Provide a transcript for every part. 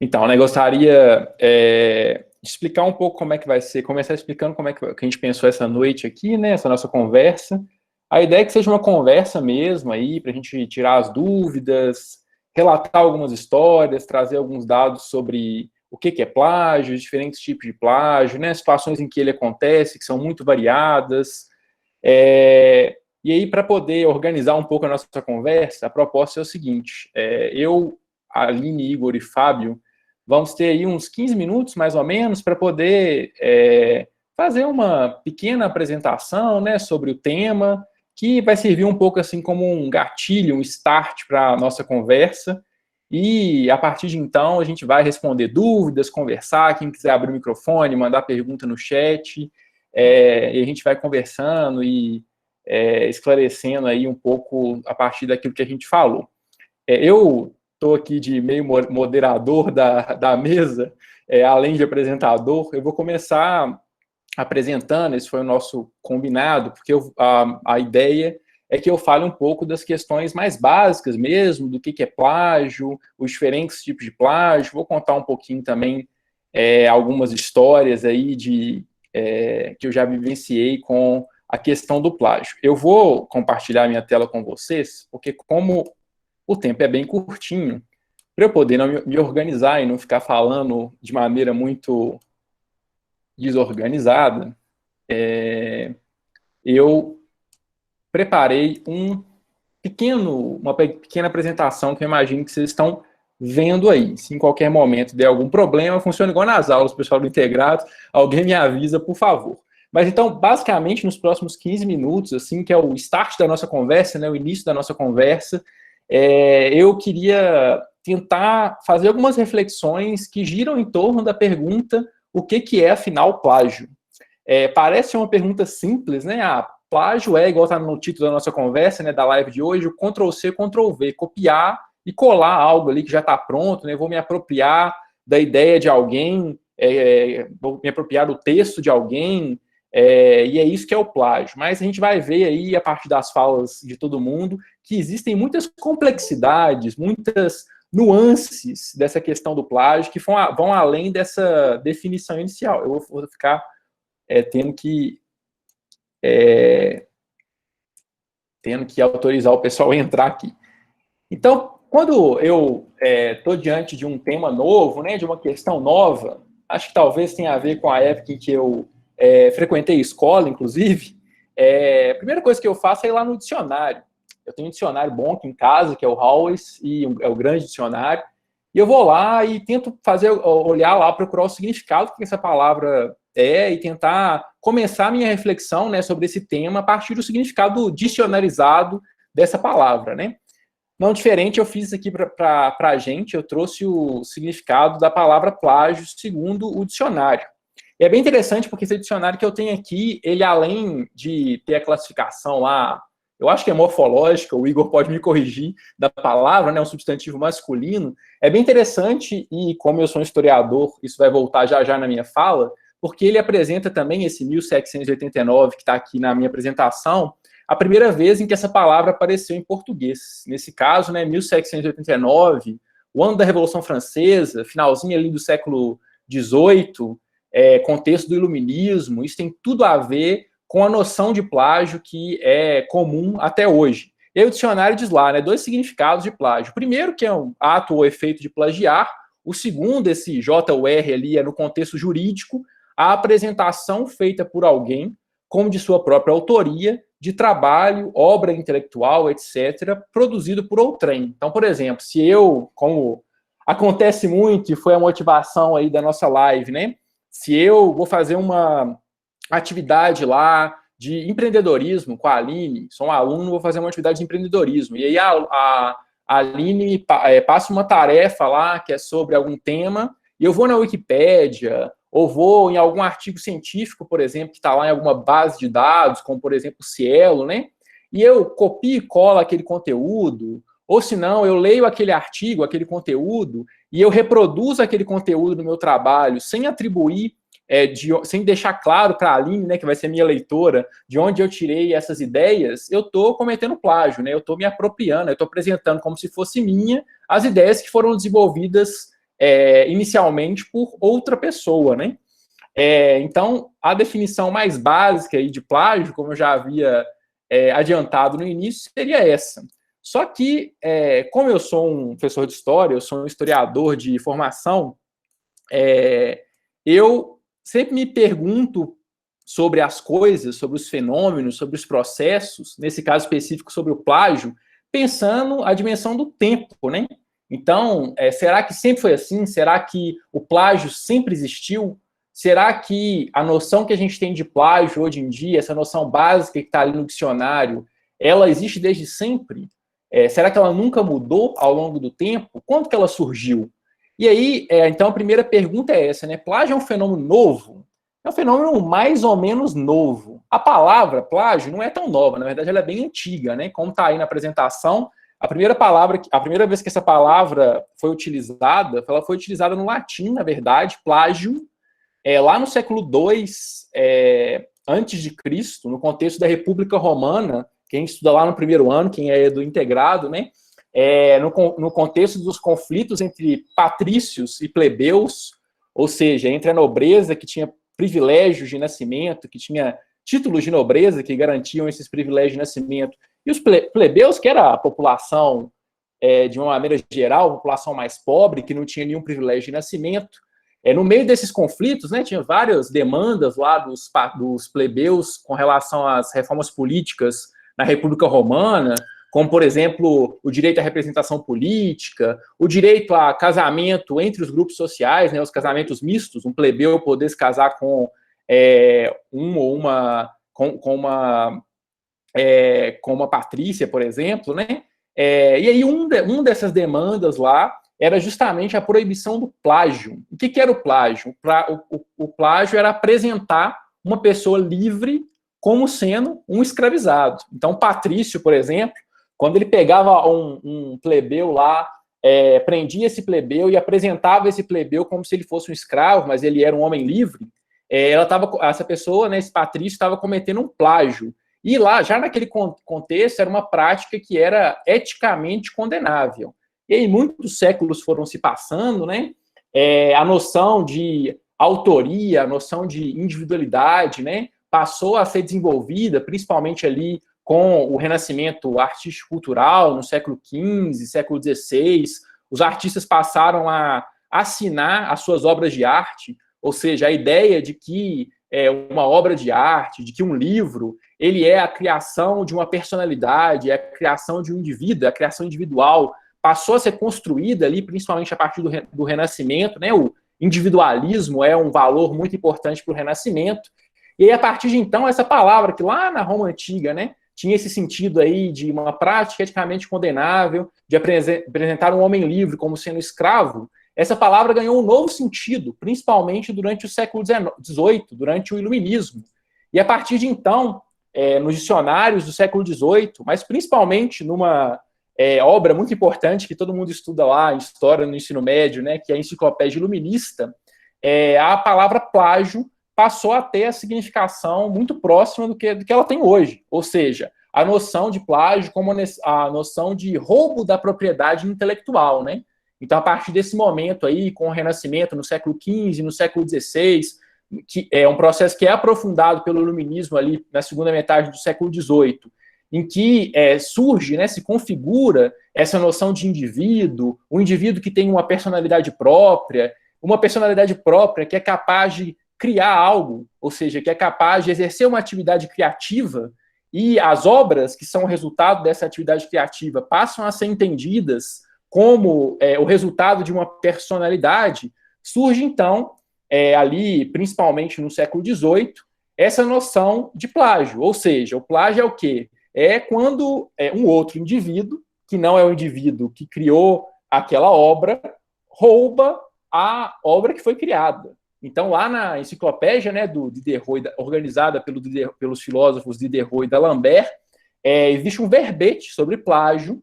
Então, né, gostaria de explicar um pouco como é que vai ser, começar explicando como é que a gente pensou essa noite aqui, né, essa nossa conversa. A ideia é que seja uma conversa mesmo aí, para a gente tirar as dúvidas, relatar algumas histórias, trazer alguns dados sobre o que é plágio, diferentes tipos de plágio, né, situações em que ele acontece, que são muito variadas. E aí, para poder organizar um pouco a nossa conversa, a proposta é o seguinte: eu, Aline, Igor e Fábio vamos ter aí uns 15 minutos, mais ou menos, para poder fazer uma pequena apresentação, né, sobre o tema, que vai servir um pouco assim como um gatilho, um start para a nossa conversa. E a partir de então a gente vai responder dúvidas, conversar, quem quiser abrir o microfone, mandar pergunta no chat, e a gente vai conversando e esclarecendo aí um pouco a partir daquilo que a gente falou. Eu estou aqui de meio moderador da mesa, além de apresentador. Eu vou começar apresentando, esse foi o nosso combinado, porque a ideia é que eu fale um pouco das questões mais básicas mesmo, do que é plágio, os diferentes tipos de plágio. Vou contar um pouquinho também algumas histórias aí que eu já vivenciei com a questão do plágio. Eu vou compartilhar minha tela com vocês, porque como o tempo é bem curtinho, para eu poder não me organizar e não ficar falando de maneira muito desorganizada, eu preparei uma pequena apresentação que eu imagino que vocês estão vendo aí. Se em qualquer momento der algum problema, funciona igual nas aulas, pessoal do Integrado, alguém me avisa, por favor. Mas então, basicamente, nos próximos 15 minutos, assim, que é o start da nossa conversa, né, o início da nossa conversa, eu queria tentar fazer algumas reflexões que giram em torno da pergunta: o que é, afinal, plágio? Parece uma pergunta simples, né? Plágio igual está no título da nossa conversa, né, da live de hoje, o Ctrl+C, Ctrl+V, copiar e colar algo ali que já está pronto, né? Vou me apropriar da ideia de alguém, vou me apropriar do texto de alguém, e é isso que é o plágio. Mas a gente vai ver aí, a partir das falas de todo mundo, que existem muitas complexidades, muitas nuances dessa questão do plágio que vão além dessa definição inicial. Eu vou ficar tendo que autorizar o pessoal a entrar aqui. Então, quando eu estou diante de um tema novo, né, de uma questão nova, acho que talvez tenha a ver com a época em que eu frequentei escola, inclusive, a primeira coisa que eu faço é ir lá no dicionário. Eu tenho um dicionário bom aqui em casa, que é o Howes, e é o grande dicionário, e eu vou lá e tento olhar lá, procurar o significado que essa palavra e tentar começar a minha reflexão, né, sobre esse tema a partir do significado dicionarizado dessa palavra, né? Não diferente, eu fiz isso aqui para a gente, eu trouxe o significado da palavra plágio segundo o dicionário. E é bem interessante porque esse dicionário que eu tenho aqui, ele além de ter a classificação lá, eu acho que é morfológica, o Igor pode me corrigir, da palavra, né, um substantivo masculino, é bem interessante, e como eu sou um historiador, isso vai voltar já já na minha fala, porque ele apresenta também esse 1789, que está aqui na minha apresentação, a primeira vez em que essa palavra apareceu em português. Nesse caso, né, 1789, o ano da Revolução Francesa, finalzinho ali do século XVIII, contexto do Iluminismo, isso tem tudo a ver com a noção de plágio que é comum até hoje. E aí o dicionário diz lá, né, 2 significados de plágio. O primeiro, que é um ato ou efeito de plagiar. O segundo, esse J ou R ali, é no contexto jurídico, a apresentação feita por alguém, como de sua própria autoria, de trabalho, obra intelectual, etc., produzido por outrem. Então, por exemplo, se eu, como acontece muito, e foi a motivação aí da nossa live, né? Se eu vou fazer uma atividade lá de empreendedorismo com a Aline, sou um aluno, vou fazer uma atividade de empreendedorismo, e aí a Aline passa uma tarefa lá que é sobre algum tema, e eu vou na Wikipédia, ou vou em algum artigo científico, por exemplo, que está lá em alguma base de dados, como, por exemplo, o Cielo, né? E eu copio e colo aquele conteúdo, ou se não, eu leio aquele artigo, aquele conteúdo, e eu reproduzo aquele conteúdo no meu trabalho, sem atribuir, sem deixar claro para a Aline, né, que vai ser minha leitora, de onde eu tirei essas ideias, eu estou cometendo plágio, né? Eu estou me apropriando, eu estou apresentando como se fosse minha as ideias que foram desenvolvidas inicialmente por outra pessoa, né? Então, a definição mais básica aí de plágio, como eu já havia adiantado no início, seria essa. Só que, como eu sou um professor de história, eu sou um historiador de formação, eu sempre me pergunto sobre as coisas, sobre os fenômenos, sobre os processos, nesse caso específico sobre o plágio, pensando a dimensão do tempo, né? Então, será que sempre foi assim? Será que o plágio sempre existiu? Será que a noção que a gente tem de plágio hoje em dia, essa noção básica que está ali no dicionário, ela existe desde sempre? Será que ela nunca mudou ao longo do tempo? Quando que ela surgiu? E aí, então, a primeira pergunta é essa, né? Plágio é um fenômeno novo? É um fenômeno mais ou menos novo. A palavra plágio não é tão nova, na verdade ela é bem antiga, né? Como está aí na apresentação, a primeira vez que essa palavra foi utilizada, ela foi utilizada no latim, na verdade, plágio, lá no século II antes de Cristo, no contexto da República Romana, quem estuda lá no primeiro ano, quem é do integrado, né? No contexto dos conflitos entre patrícios e plebeus, ou seja, entre a nobreza, que tinha privilégios de nascimento, que tinha títulos de nobreza que garantiam esses privilégios de nascimento, e os plebeus, que era a população, de uma maneira geral, a população mais pobre, que não tinha nenhum privilégio de nascimento. No meio desses conflitos, né, tinha várias demandas lá dos plebeus com relação às reformas políticas na República Romana, como, por exemplo, o direito à representação política, o direito a casamento entre os grupos sociais, né, os casamentos mistos, um plebeu poder se casar com uma patrícia, por exemplo, né? E aí um dessas demandas lá era justamente a proibição do plágio. O que era o plágio? O plágio era apresentar uma pessoa livre como sendo um escravizado. Então, Patrício, por exemplo, quando ele pegava um plebeu lá, prendia esse plebeu e apresentava esse plebeu como se ele fosse um escravo, mas ele era um homem livre, essa pessoa, né, esse Patrício, estava cometendo um plágio. E lá, já naquele contexto, era uma prática que era eticamente condenável. E aí muitos séculos foram se passando, né? A noção de autoria, a noção de individualidade, né, passou a ser desenvolvida, principalmente ali com o renascimento artístico-cultural no século XV, século XVI. Os artistas passaram a assinar as suas obras de arte, ou seja, a ideia de que uma obra de arte, de que um livro, ele é a criação de uma personalidade, é a criação de um indivíduo, a criação individual, passou a ser construída ali, principalmente a partir do Renascimento, né? O individualismo é um valor muito importante para o Renascimento. E aí, a partir de então, essa palavra que lá na Roma Antiga, né, tinha esse sentido aí de uma prática eticamente condenável, de apresentar um homem livre como sendo escravo, essa palavra ganhou um novo sentido, principalmente durante o século XVIII, durante o Iluminismo. E a partir de então, nos dicionários do século XVIII, mas principalmente numa obra muito importante que todo mundo estuda lá, em história no ensino médio, né, que é a Enciclopédia Iluminista, a palavra plágio passou a ter a significação muito próxima do que ela tem hoje. Ou seja, a noção de plágio como a noção de roubo da propriedade intelectual, né? Então, a partir desse momento aí, com o Renascimento no século XV, no século XVI, que é um processo que é aprofundado pelo Iluminismo ali na segunda metade do século XVIII, em que surge, né, se configura essa noção de indivíduo, um indivíduo que tem uma personalidade própria que é capaz de criar algo, ou seja, que é capaz de exercer uma atividade criativa, e as obras que são o resultado dessa atividade criativa passam a ser entendidas como o resultado de uma personalidade. Surge, então, ali, principalmente no século XVIII, essa noção de plágio, ou seja, o plágio é o quê? É quando um outro indivíduo, que não é o indivíduo que criou aquela obra, rouba a obra que foi criada. Então, lá na enciclopédia, né, do Diderot, organizada pelos filósofos Diderot e d'Alembert, existe um verbete sobre plágio,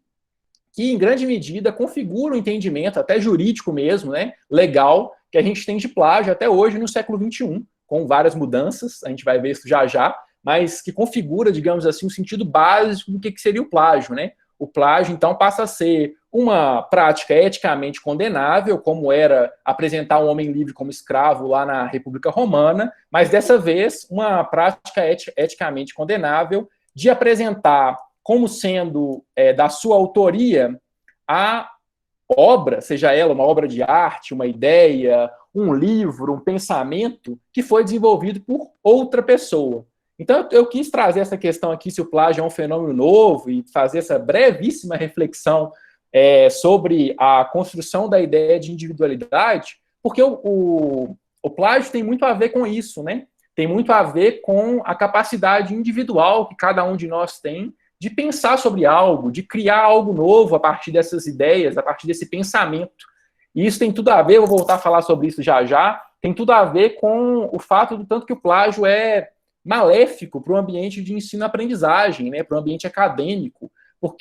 que, em grande medida, configura o entendimento, até jurídico mesmo, né, legal, que a gente tem de plágio até hoje no século XXI, com várias mudanças, a gente vai ver isso já já, mas que configura, digamos assim, um sentido básico do que seria o plágio, né? O plágio, então, passa a ser uma prática eticamente condenável, como era apresentar um homem livre como escravo lá na República Romana, mas dessa vez uma prática eticamente condenável de apresentar como sendo da sua autoria a obra, seja ela uma obra de arte, uma ideia, um livro, um pensamento que foi desenvolvido por outra pessoa. Então, eu quis trazer essa questão aqui, se o plágio é um fenômeno novo, e fazer essa brevíssima reflexão sobre a construção da ideia de individualidade, porque o plágio tem muito a ver com isso, né? Tem muito a ver com a capacidade individual que cada um de nós tem de pensar sobre algo, de criar algo novo a partir dessas ideias, a partir desse pensamento. E isso tem tudo a ver, eu vou voltar a falar sobre isso já já, tem tudo a ver com o fato do tanto que o plágio é maléfico para o ambiente de ensino-aprendizagem, né, para o ambiente acadêmico,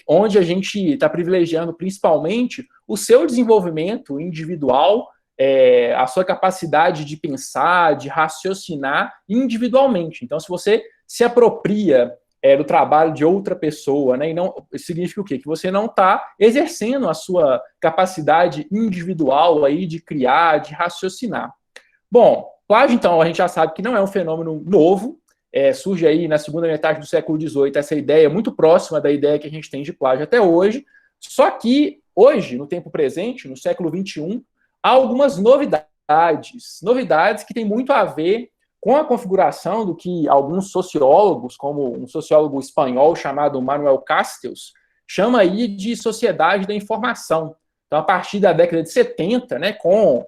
onde a gente está privilegiando principalmente o seu desenvolvimento individual, a sua capacidade de pensar, de raciocinar individualmente. Então, se você se apropria do trabalho de outra pessoa, né, e não significa o quê? Que você não está exercendo a sua capacidade individual aí de criar, de raciocinar. Bom, plágio, então, a gente já sabe que não é um fenômeno novo, surge aí na segunda metade do século XVIII essa ideia muito próxima da ideia que a gente tem de plágio até hoje, só que hoje, no tempo presente, no século XXI, há algumas novidades que têm muito a ver com a configuração do que alguns sociólogos, como um sociólogo espanhol chamado Manuel Castells, chama aí de sociedade da informação. Então, a partir da década de 70, né, com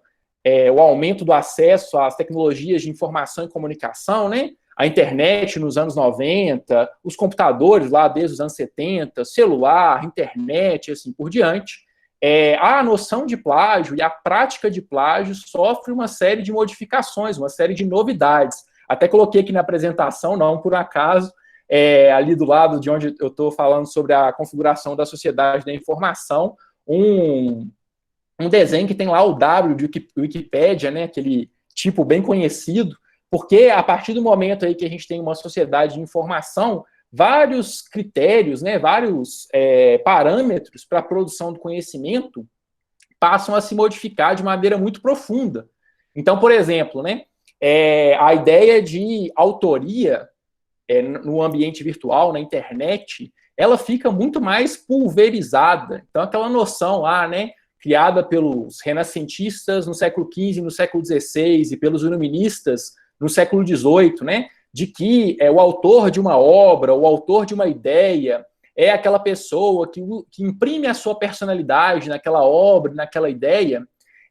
o aumento do acesso às tecnologias de informação e comunicação, né, a internet nos anos 90, os computadores lá desde os anos 70, celular, internet, assim por diante, a noção de plágio e a prática de plágio sofre uma série de modificações, uma série de novidades. Até coloquei aqui na apresentação, não por acaso, ali do lado de onde eu estou falando sobre a configuração da sociedade da informação, um desenho que tem lá o W de Wikipédia, né, aquele tipo bem conhecido, porque a partir do momento aí que a gente tem uma sociedade de informação, vários critérios, né, vários parâmetros para a produção do conhecimento passam a se modificar de maneira muito profunda. Então, por exemplo, né, a ideia de autoria no ambiente virtual, na internet, ela fica muito mais pulverizada. Então, aquela noção lá, né, criada pelos renascentistas no século XV, no século XVI, e pelos iluministas no século XVIII, né, de que o autor de uma obra, o autor de uma ideia, é aquela pessoa que imprime a sua personalidade naquela obra, naquela ideia,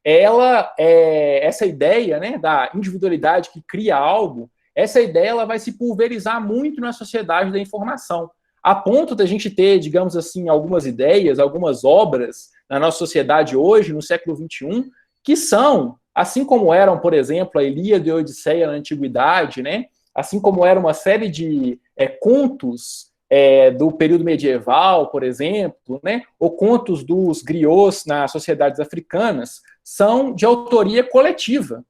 essa ideia, né, da individualidade que cria algo, essa ideia ela vai se pulverizar muito na sociedade da informação, a ponto da gente ter, digamos assim, algumas ideias, algumas obras na nossa sociedade hoje, no século XXI, que são, assim como eram, por exemplo, a Ilíada e a Odisseia na Antiguidade, né, assim como era uma série de contos do período medieval, por exemplo, né, ou contos dos griots nas sociedades africanas, são de autoria coletiva.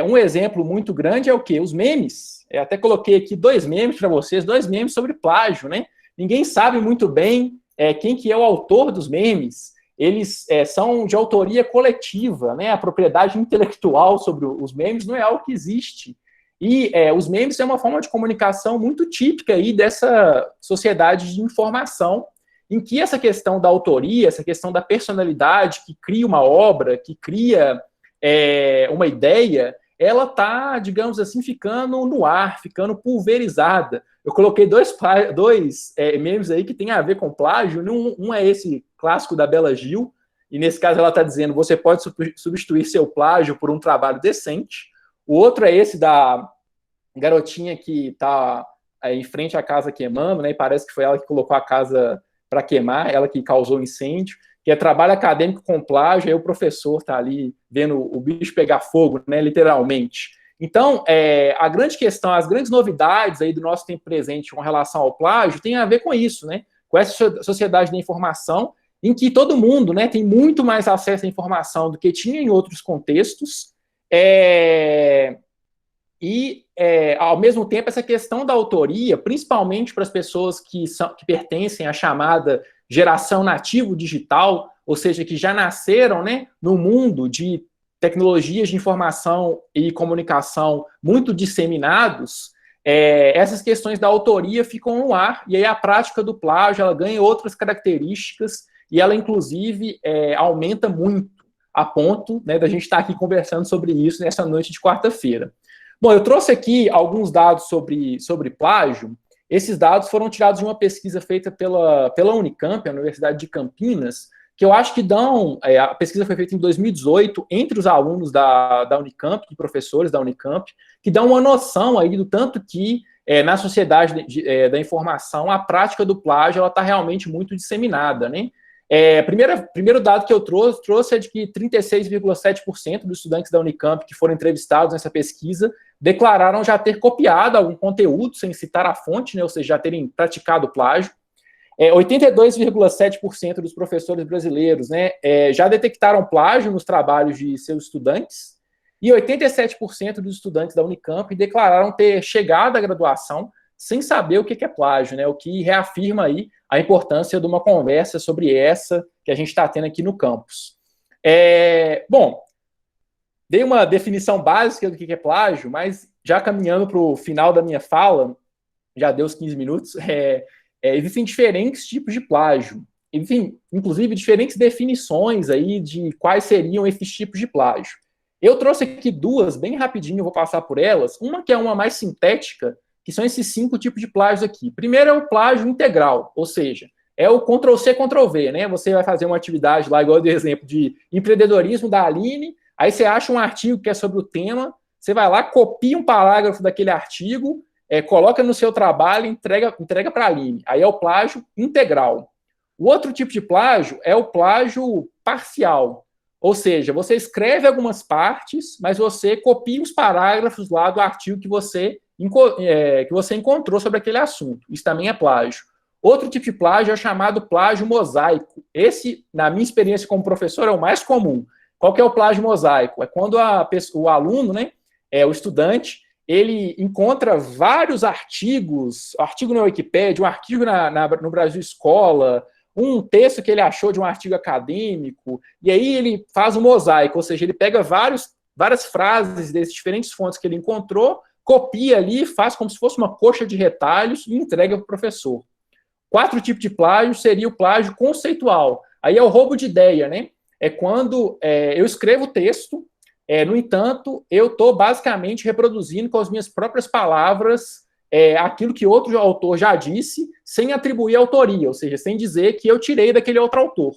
Um exemplo muito grande é o quê? Os memes. Até coloquei aqui 2 memes para vocês, 2 memes sobre plágio, né? Ninguém sabe muito bem quem que é o autor dos memes. Eles são de autoria coletiva, né? A propriedade intelectual sobre os memes não é algo que existe. E os memes é uma forma de comunicação muito típica aí dessa sociedade de informação, em que essa questão da autoria, essa questão da personalidade que cria uma obra, que cria uma ideia, ela está, digamos assim, ficando no ar, ficando pulverizada. Eu coloquei dois memes aí que tem a ver com plágio. Um é esse clássico da Bela Gil, e nesse caso ela está dizendo: você pode substituir seu plágio por um trabalho decente. O outro é esse da garotinha que está em frente à casa queimando, né, e parece que foi ela que colocou a casa para queimar, ela que causou o incêndio, que é trabalho acadêmico com plágio, aí o professor está ali vendo o bicho pegar fogo, né, literalmente. Então, a grande questão, as grandes novidades aí do nosso tempo presente com relação ao plágio tem a ver com isso, né, com essa sociedade da informação, em que todo mundo, né, tem muito mais acesso à informação do que tinha em outros contextos, ao mesmo tempo, essa questão da autoria, principalmente para as pessoas que pertencem à chamada geração nativo digital, ou seja, que já nasceram, né, no mundo de tecnologias de informação e comunicação muito disseminados, essas questões da autoria ficam no ar, e aí a prática do plágio ela ganha outras características, e ela, inclusive, aumenta muito, a ponto, né, da gente estar aqui conversando sobre isso nessa noite de quarta-feira. Bom, eu trouxe aqui alguns dados sobre plágio. Esses dados foram tirados de uma pesquisa feita pela Unicamp, a Universidade de Campinas, que eu acho que dão... a pesquisa foi feita em 2018 entre os alunos da Unicamp e professores da Unicamp, que dão uma noção aí do tanto que na sociedade da informação a prática do plágio está realmente muito disseminada, né? Primeiro dado que eu trouxe é de que 36,7% dos estudantes da Unicamp que foram entrevistados nessa pesquisa declararam já ter copiado algum conteúdo sem citar a fonte, né, ou seja, já terem praticado plágio. 82,7% dos professores brasileiros, né, já detectaram plágio nos trabalhos de seus estudantes, e 87% dos estudantes da Unicamp declararam ter chegado à graduação sem saber o que é plágio, né, o que reafirma aí a importância de uma conversa sobre essa que a gente está tendo aqui no campus. Bom, dei uma definição básica do que é plágio, mas já caminhando para o final da minha fala, já deu os 15 minutos, existem diferentes tipos de plágio. Enfim, inclusive diferentes definições aí de quais seriam esses tipos de plágio. Eu trouxe aqui duas, bem rapidinho, eu vou passar por elas. Uma que é uma mais sintética, que são esses 5 tipos de plágio aqui. Primeiro é o plágio integral, ou seja, é o Ctrl-C, Ctrl-V, né? Você vai fazer uma atividade lá, igual do exemplo de empreendedorismo da Aline, aí você acha um artigo que é sobre o tema, você vai lá, copia um parágrafo daquele artigo, coloca no seu trabalho e entrega para a Aline. Aí é o plágio integral. O outro tipo de plágio é o plágio parcial, ou seja, você escreve algumas partes, mas você copia os parágrafos lá do artigo que você encontrou sobre aquele assunto. Isso também é plágio. Outro tipo de plágio é o chamado plágio mosaico. Esse, na minha experiência como professor, é o mais comum. Qual que é o plágio mosaico? É quando o aluno, né, o estudante, ele encontra vários artigos, artigo na Wikipédia, um artigo no Brasil Escola, um texto que ele achou de um artigo acadêmico, e aí ele faz um mosaico, ou seja, ele pega várias frases desses diferentes fontes que ele encontrou, copia ali, faz como se fosse uma coxa de retalhos e entrega para o professor. 4 tipos de plágio seria o plágio conceitual. Aí é o roubo de ideia, né? É quando eu escrevo o texto, no entanto, eu estou basicamente reproduzindo com as minhas próprias palavras aquilo que outro autor já disse, sem atribuir autoria, ou seja, sem dizer que eu tirei daquele outro autor.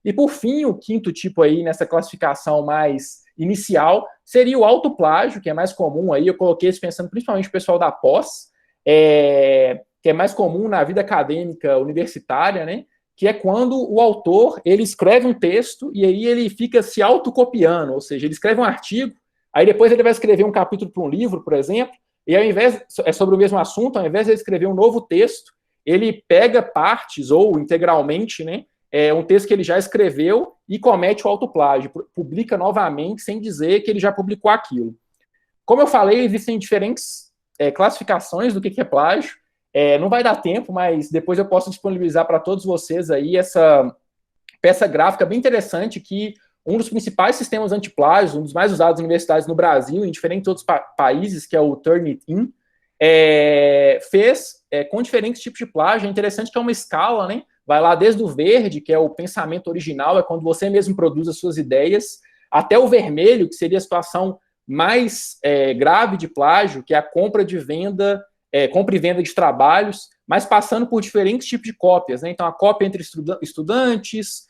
E, por fim, o 5º tipo aí, nessa classificação mais inicial, seria o autoplágio, que é mais comum aí, eu coloquei isso pensando principalmente no pessoal da pós, que é mais comum na vida acadêmica universitária, né? Que é quando o autor ele escreve um texto e aí ele fica se autocopiando, ou seja, ele escreve um artigo, aí depois ele vai escrever um capítulo para um livro, por exemplo, e ao invés, sobre o mesmo assunto, ao invés de ele escrever um novo texto, ele pega partes ou integralmente, né, um texto que ele já escreveu e comete o autoplágio, publica novamente sem dizer que ele já publicou aquilo. Como eu falei, existem diferentes classificações do que é plágio. Não vai dar tempo, mas depois eu posso disponibilizar para todos vocês aí essa peça gráfica bem interessante que um dos principais sistemas antiplágio, um dos mais usados em universidades no Brasil e em diferentes outros países, que é o Turnitin, fez com diferentes tipos de plágio. É interessante que é uma escala, né? Vai lá desde o verde, que é o pensamento original, é quando você mesmo produz as suas ideias, até o vermelho, que seria a situação mais grave de plágio, que é a compra e venda de trabalhos, mas passando por diferentes tipos de cópias, né? Então, a cópia entre estudantes,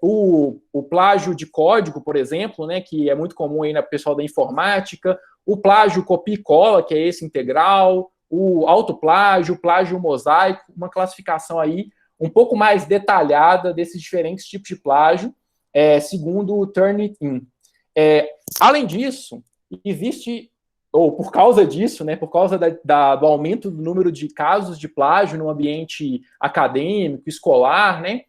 o plágio de código, por exemplo, né, que é muito comum aí no pessoal da informática, o plágio copia e cola, que é esse integral, o autoplágio, o plágio mosaico, uma classificação aí um pouco mais detalhada desses diferentes tipos de plágio, segundo o Turnitin. Além disso, existe, ou por causa disso, né, por causa do aumento do número de casos de plágio no ambiente acadêmico, escolar, né,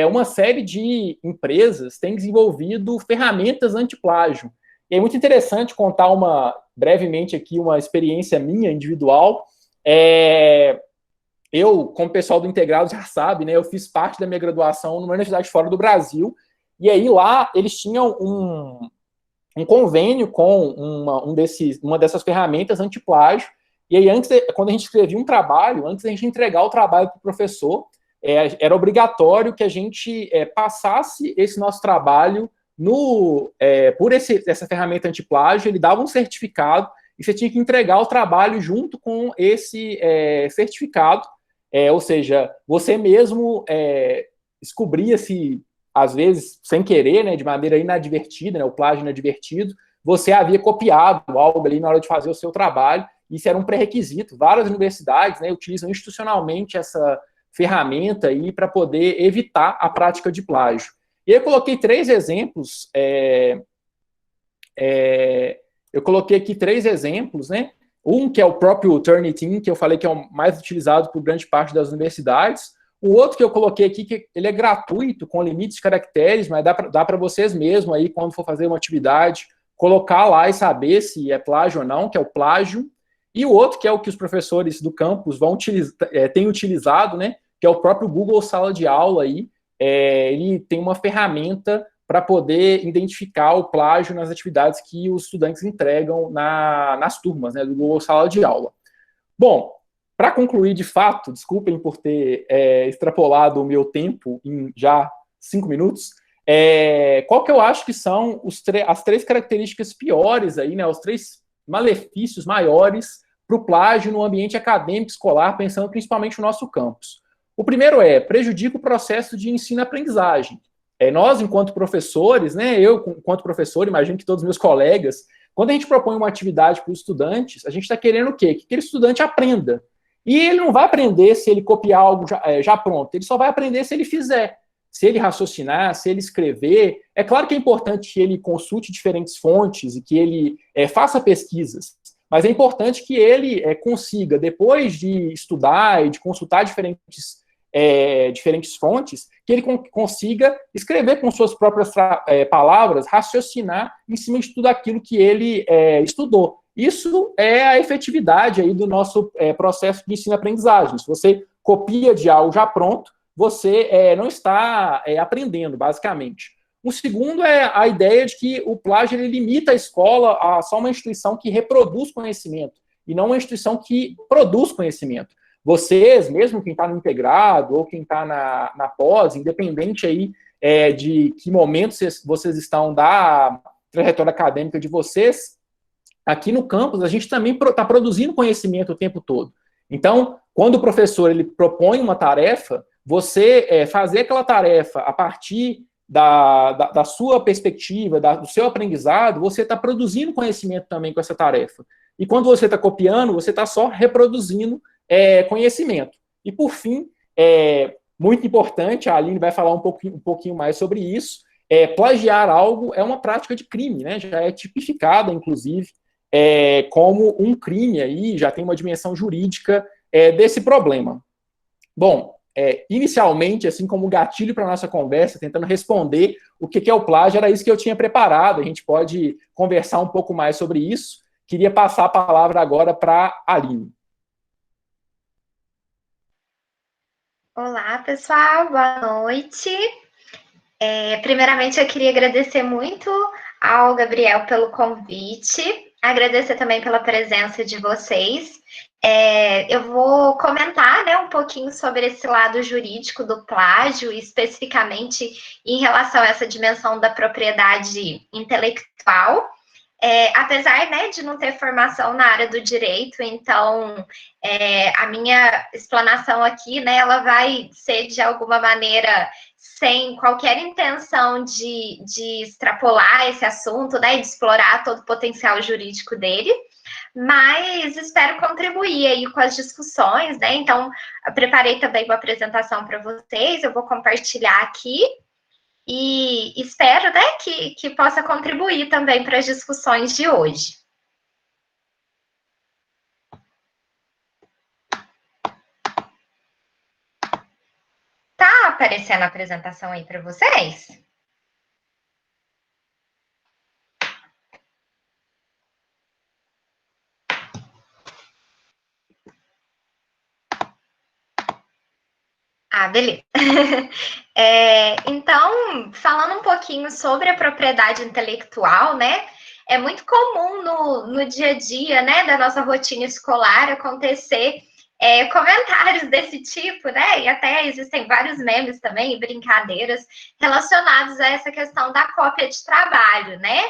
uma série de empresas tem desenvolvido ferramentas anti-plágio. E é muito interessante contar brevemente aqui uma experiência minha, individual. eu, como pessoal do Integrado já sabe, né, eu fiz parte da minha graduação numa universidade fora do Brasil, e aí lá eles tinham um convênio com uma dessas ferramentas antiplágio, e aí quando a gente escrevia um trabalho, antes da gente entregar o trabalho para o professor, era obrigatório que a gente passasse esse nosso trabalho por essa ferramenta antiplágio, ele dava um certificado, e você tinha que entregar o trabalho junto com esse certificado, ou seja, você mesmo descobria se, às vezes, sem querer, né, de maneira inadvertida, né, o plágio inadvertido, você havia copiado algo ali na hora de fazer o seu trabalho, isso era um pré-requisito. Várias universidades, né, utilizam institucionalmente essa ferramenta aí para poder evitar a prática de plágio. E eu coloquei três exemplos, eu coloquei aqui três exemplos, né? Um que é o próprio Turnitin, que eu falei que é o mais utilizado por grande parte das universidades. O outro que eu coloquei aqui, que ele é gratuito, com limites de caracteres, mas dá para vocês mesmo aí, quando for fazer uma atividade, colocar lá e saber se é plágio ou não, que é o plágio. E o outro, que é o que os professores do campus têm utilizado, né? Que é o próprio Google Sala de Aula aí. Ele tem uma ferramenta para poder identificar o plágio nas atividades que os estudantes entregam nas turmas, né, do Google Sala de Aula. Bom, para concluir de fato, desculpem por ter extrapolado o meu tempo em já 5 minutos, qual que eu acho que são as três características piores aí, né, os três malefícios maiores para o plágio no ambiente acadêmico escolar, pensando principalmente no nosso campus. O primeiro prejudica o processo de ensino-aprendizagem. Nós, enquanto professores, né, eu, enquanto professor, imagino que todos os meus colegas, quando a gente propõe uma atividade para os estudantes, a gente está querendo o quê? Que aquele estudante aprenda. E ele não vai aprender se ele copiar algo já pronto, ele só vai aprender se ele fizer. Se ele raciocinar, se ele escrever. É claro que é importante que ele consulte diferentes fontes e que ele faça pesquisas, mas é importante que ele consiga, depois de estudar e de consultar diferentes fontes, que ele consiga escrever com suas próprias palavras, raciocinar em cima de tudo aquilo que ele estudou. Isso é a efetividade aí do nosso processo de ensino-aprendizagem. Se você copia de algo já pronto, você não está aprendendo, basicamente. O segundo é a ideia de que o plágio ele limita a escola a só uma instituição que reproduz conhecimento, e não uma instituição que produz conhecimento. Vocês, mesmo quem está no integrado ou quem está na pós, independente aí de que momento vocês estão da trajetória acadêmica de vocês, aqui no campus a gente também está produzindo conhecimento o tempo todo. Então, quando o professor ele propõe uma tarefa, você fazer aquela tarefa a partir da sua perspectiva, do seu aprendizado, você está produzindo conhecimento também com essa tarefa. E quando você está copiando, você está só reproduzindo conhecimento. E, por fim, muito importante, a Aline vai falar um pouquinho mais sobre isso, plagiar algo é uma prática de crime, né? Já é tipificada, inclusive, como um crime aí, já tem uma dimensão jurídica desse problema. Bom, inicialmente, assim como gatilho para a nossa conversa, tentando responder o que é o plágio, era isso que eu tinha preparado, a gente pode conversar um pouco mais sobre isso. Queria passar a palavra agora para a Aline. Olá, pessoal, boa noite. Primeiramente, eu queria agradecer muito ao Gabriel pelo convite, agradecer também pela presença de vocês. Eu vou comentar, né, um pouquinho sobre esse lado jurídico do plágio, especificamente em relação a essa dimensão da propriedade intelectual. Apesar, né, de não ter formação na área do direito, então a minha explanação aqui, né, ela vai ser de alguma maneira sem qualquer intenção de extrapolar esse assunto, né, de explorar todo o potencial jurídico dele, mas espero contribuir aí com as discussões, né, então eu preparei também uma apresentação para vocês, eu vou compartilhar aqui, e espero, né, que possa contribuir também para as discussões de hoje. Tá aparecendo a apresentação aí para vocês? Ah, beleza. Então, falando um pouquinho sobre a propriedade intelectual, né? É muito comum no dia a dia, né, da nossa rotina escolar acontecer comentários desse tipo, né? E até existem vários memes também e brincadeiras relacionados a essa questão da cópia de trabalho, né?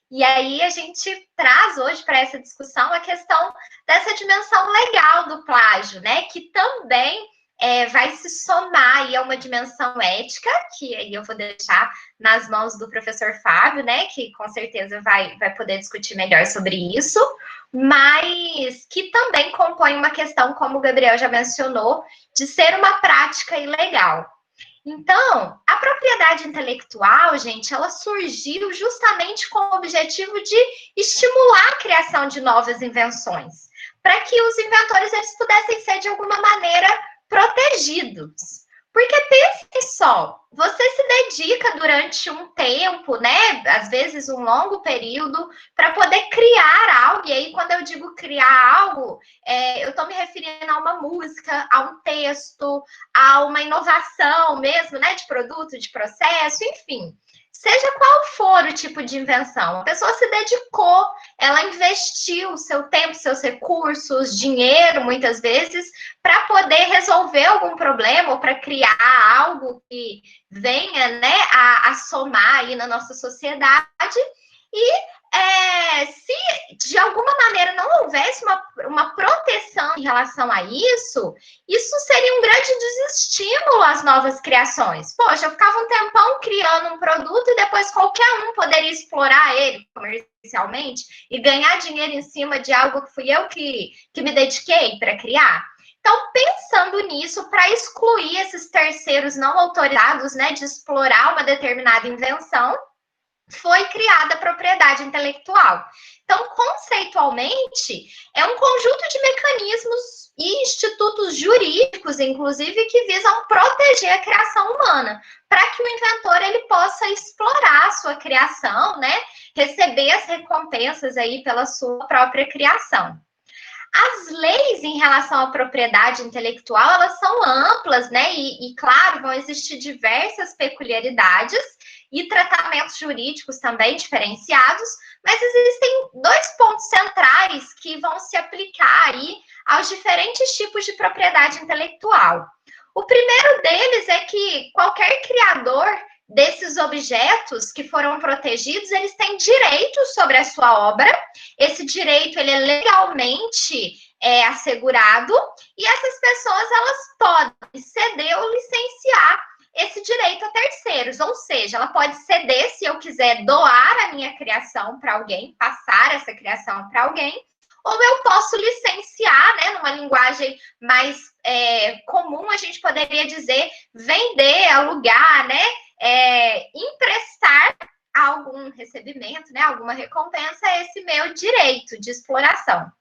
E aí a gente traz hoje para essa discussão a questão dessa dimensão legal do plágio, né? Que também vai se somar aí a uma dimensão ética, que aí eu vou deixar nas mãos do professor Fábio, né? Que com certeza vai poder discutir melhor sobre isso, mas que também compõe uma questão, como o Gabriel já mencionou, de ser uma prática ilegal. Então, a propriedade intelectual, gente, ela surgiu justamente com o objetivo de estimular a criação de novas invenções, para que os inventores eles pudessem ser de alguma maneira protegidos. Porque pense só, você se dedica durante um tempo, né? Às vezes um longo período, para poder criar algo. E aí, quando eu digo criar algo, eu estou me referindo a uma música, a um texto, a uma inovação mesmo, né? De produto, de processo, enfim. Seja qual for o tipo de invenção, a pessoa se dedicou, ela investiu seu tempo, seus recursos, dinheiro, muitas vezes, para poder resolver algum problema ou para criar algo que venha, né, a somar aí na nossa sociedade. E se de alguma maneira não houvesse uma proteção em relação a isso, isso seria um grande desestímulo às novas criações. Poxa, eu ficava um tempão criando um produto e depois qualquer um poderia explorar ele comercialmente e ganhar dinheiro em cima de algo que fui eu que me dediquei para criar. Então, pensando nisso, para excluir esses terceiros não autorizados, né, de explorar uma determinada invenção, foi criada a propriedade intelectual. Então, conceitualmente, é um conjunto de mecanismos e institutos jurídicos, inclusive, que visam proteger a criação humana, para que o inventor ele possa explorar a sua criação, né? Receber as recompensas aí pela sua própria criação. As leis em relação à propriedade intelectual, elas são amplas, né? E claro, vão existir diversas peculiaridades e tratamentos jurídicos também diferenciados, mas existem dois pontos centrais que vão se aplicar aí aos diferentes tipos de propriedade intelectual. O primeiro deles é que qualquer criador desses objetos que foram protegidos, eles têm direitos sobre a sua obra. Esse direito ele é legalmente assegurado e essas pessoas elas podem ceder ou licenciar esse direito a terceiros, ou seja, ela pode ceder se eu quiser doar a minha criação para alguém, passar essa criação para alguém, ou eu posso licenciar, né, numa linguagem mais comum, a gente poderia dizer vender, alugar, né, emprestar algum recebimento, né, alguma recompensa a esse meu direito de exploração.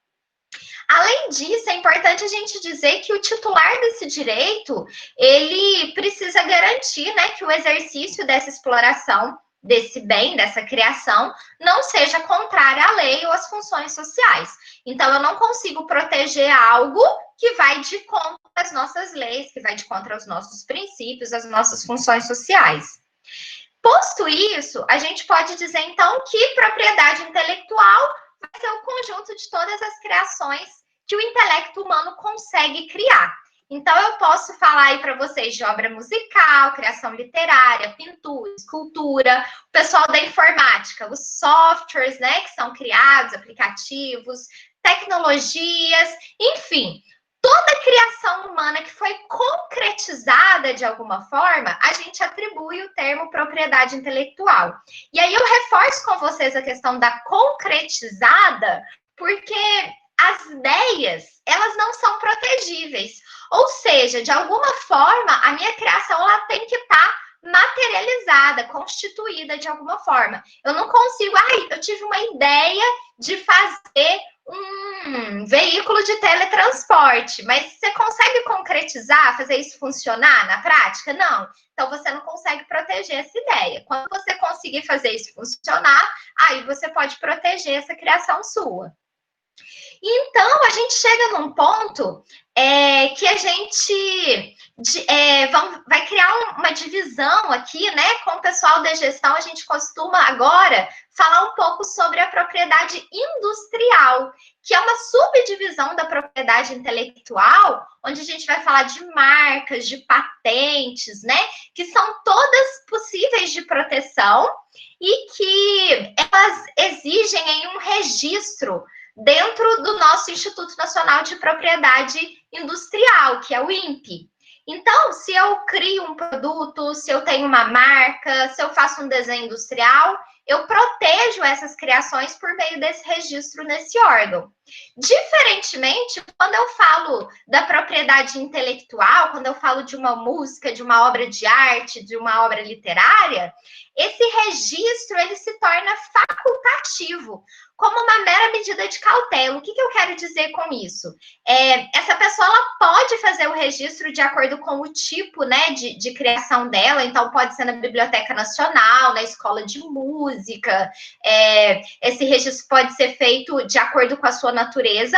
Além disso, é importante a gente dizer que o titular desse direito, ele precisa garantir, né, que o exercício dessa exploração, desse bem, dessa criação, não seja contrária à lei ou às funções sociais. Então, eu não consigo proteger algo que vai de contra as nossas leis, que vai de contra os nossos princípios, as nossas funções sociais. Posto isso, a gente pode dizer, então, que propriedade intelectual vai ser o conjunto de todas as criações que o intelecto humano consegue criar. Então, eu posso falar aí para vocês de obra musical, criação literária, pintura, escultura, o pessoal da informática, os softwares, né, que são criados, aplicativos, tecnologias, enfim, toda criação humana que foi concretizada de alguma forma, a gente atribui o termo propriedade intelectual. E aí eu reforço com vocês a questão da concretizada, porque as ideias, elas não são protegíveis. Ou seja, de alguma forma, a minha criação ela tem que estar materializada, constituída de alguma forma. Eu não consigo, eu tive uma ideia de fazer um veículo de teletransporte, mas você consegue concretizar, fazer isso funcionar na prática? Não. Então, você não consegue proteger essa ideia. Quando você conseguir fazer isso funcionar, aí você pode proteger essa criação sua. Então, a gente chega num ponto que a gente vai criar uma divisão aqui, né? Com o pessoal da gestão, a gente costuma agora falar um pouco sobre a propriedade industrial, que é uma subdivisão da propriedade intelectual, onde a gente vai falar de marcas, de patentes, né? Que são todas possíveis de proteção e que elas exigem aí um registro dentro do nosso Instituto Nacional de Propriedade Industrial, que é o INPE. Então, se eu crio um produto, se eu tenho uma marca, se eu faço um desenho industrial, eu protejo essas criações por meio desse registro nesse órgão. Diferentemente, quando eu falo da propriedade intelectual, quando eu falo de uma música, de uma obra de arte, de uma obra literária, esse registro ele se torna facultativo, como uma mera medida de cautela. O que eu quero dizer com isso? Essa pessoa ela pode fazer o registro de acordo com o tipo, né, de criação dela, então pode ser na Biblioteca Nacional, na Escola de Música, esse registro pode ser feito de acordo com a sua natureza,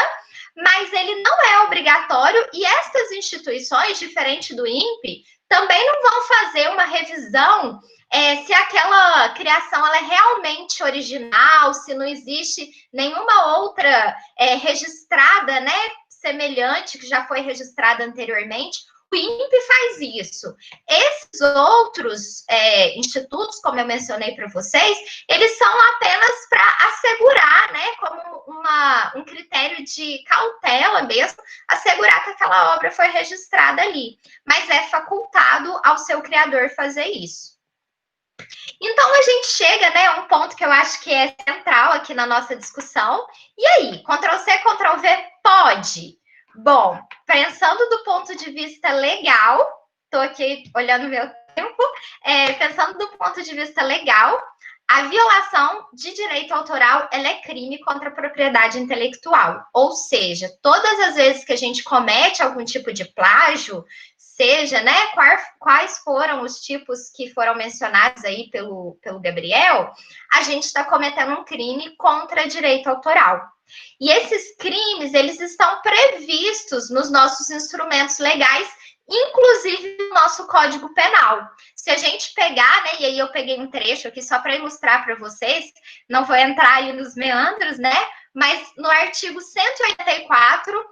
mas ele não é obrigatório e estas instituições, diferente do INPE, também não vão fazer uma revisão se aquela criação ela é realmente original, se não existe nenhuma outra registrada, né, semelhante, que já foi registrada anteriormente. O INPE faz isso. Esses outros institutos, como eu mencionei para vocês, eles são apenas para assegurar, né, como um critério de cautela mesmo, assegurar que aquela obra foi registrada ali. Mas é facultado ao seu criador fazer isso. Então, a gente chega, né, a um ponto que eu acho que é central aqui na nossa discussão. E aí, Ctrl+C, Ctrl+V pode? Bom, pensando do ponto de vista legal, estou aqui olhando meu tempo, pensando do ponto de vista legal, a violação de direito autoral ela é crime contra a propriedade intelectual. Ou seja, todas as vezes que a gente comete algum tipo de plágio, seja, né, quais foram os tipos que foram mencionados aí pelo Gabriel, a gente está cometendo um crime contra direito autoral. E esses crimes, eles estão previstos nos nossos instrumentos legais, inclusive no nosso Código Penal. Se a gente pegar, né, e aí eu peguei um trecho aqui só para ilustrar para vocês, não vou entrar aí nos meandros, né, mas no artigo 184